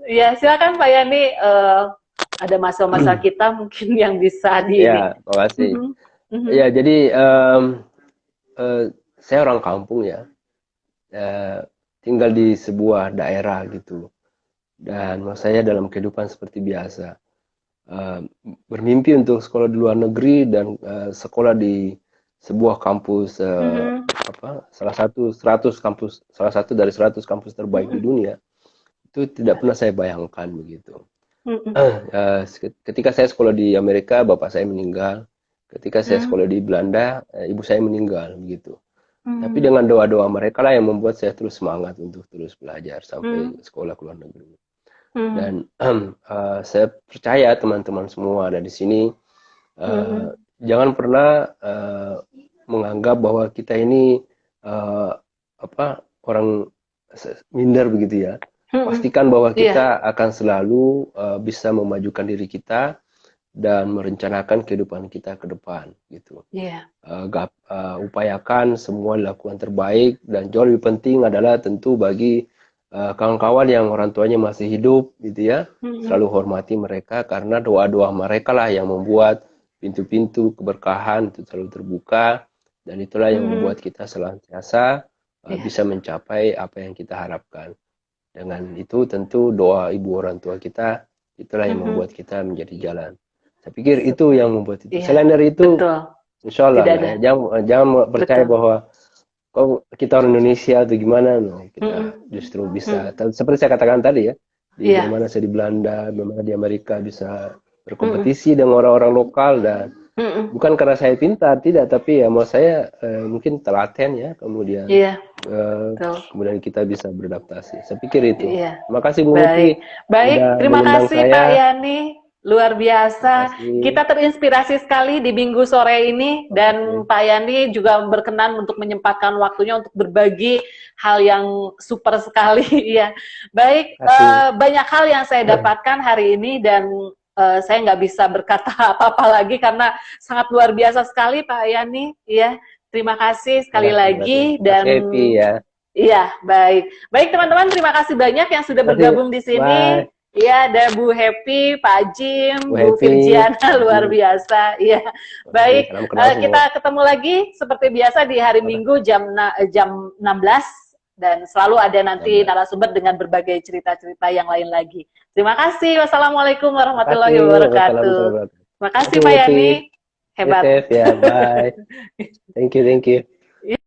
iya. Silakan Pak Yani. Ada masalah-masalah kita mungkin yang bisa di ini. Ya, makasih. Mhm, mhm, Ya, jadi saya orang kampung ya, eh, tinggal di sebuah daerah gitu. Dan menurut saya dalam kehidupan seperti biasa, eh, bermimpi untuk sekolah di luar negeri dan sekolah di sebuah kampus mhm, salah satu 100 kampus, salah satu dari 100 kampus terbaik di mhm, dunia, itu tidak pernah saya bayangkan begitu. mhm, Ketika saya sekolah di Amerika, bapak saya meninggal. Ketika saya mhm, sekolah di Belanda, ibu saya meninggal begitu. Tapi mhm, dengan doa-doa mereka lah yang membuat saya terus semangat untuk terus belajar sampai mhm, sekolah ke luar negeri. mhm, Dan saya percaya teman-teman semua ada di sini, eh, mhm, jangan pernah menganggap bahwa kita ini eh, orang minder begitu ya. mhm. Pastikan bahwa Iya, kita akan selalu bisa memajukan diri kita dan merencanakan kehidupan kita ke depan gitu. iya. Upayakan semua dilakukan terbaik dan jauh lebih penting adalah tentu bagi kawan-kawan yang orang tuanya masih hidup gitu ya, Mhm, selalu hormati mereka karena doa-doa mereka lah yang membuat pintu-pintu keberkahan itu selalu terbuka dan itulah yang mhm. membuat kita senantiasa Iya, bisa mencapai apa yang kita harapkan. Dengan itu tentu doa ibu orang tua kita itulah yang mhm. membuat kita menjadi jalan. Saya pikir itu yang membuat itu. Iya, Selain dari itu, betul. insya Allah Tidak lah ada. ya. Jangan percaya Betul. bahwa kok kita orang Indonesia atau gimana, no. Kita Mhm, justru bisa. mhm. Seperti saya katakan tadi ya, di Iya. bagaimana saya di Belanda, bagaimana di Amerika bisa Mhm, berkompetisi dengan orang-orang lokal dan mhm. bukan karena saya pintar, tidak, tapi ya mau saya mungkin telaten ya, kemudian Iya, eh, betul. kemudian kita bisa beradaptasi. Saya pikir itu. Iya. Terima kasih Bu Baik, Muti baik. udah Terima mengundang kasih Pak saya. Yani, luar Terima biasa. kasih. Kita terinspirasi sekali di minggu sore ini dan Oke. Pak Yani juga berkenan untuk menyempatkan waktunya untuk berbagi hal yang super sekali. Ya, baik. Terima kasih. Banyak hal yang saya dapatkan hari ini dan saya nggak bisa berkata apa-apa lagi karena sangat luar biasa sekali Pak Yani. Ya, terima kasih sekali Terima kasih. lagi Terima dan kasih, Epi ya. iya, baik. Baik teman-teman, terima kasih banyak yang sudah Terima kasih. bergabung di sini. Bye. Iya, ada Bu Happy, Pak Bu Jim, Bu Happy. Virgiana, luar Happy. biasa. Iya, Makasih. baik. Salam kenal semua. Kita ketemu lagi seperti biasa di hari Minggu jam 16 dan selalu ada nanti 16. narasumber dengan berbagai cerita-cerita yang lain lagi. Terima kasih. Wassalamualaikum Terima kasih. warahmatullahi Wassalamualaikum wabarakatuh. warahmatullahi wabarakatuh. Terima Terima kasih kasih Bu Pak Happy. Yani. Stay Hebat. safe ya. Bye. Thank you. Thank you.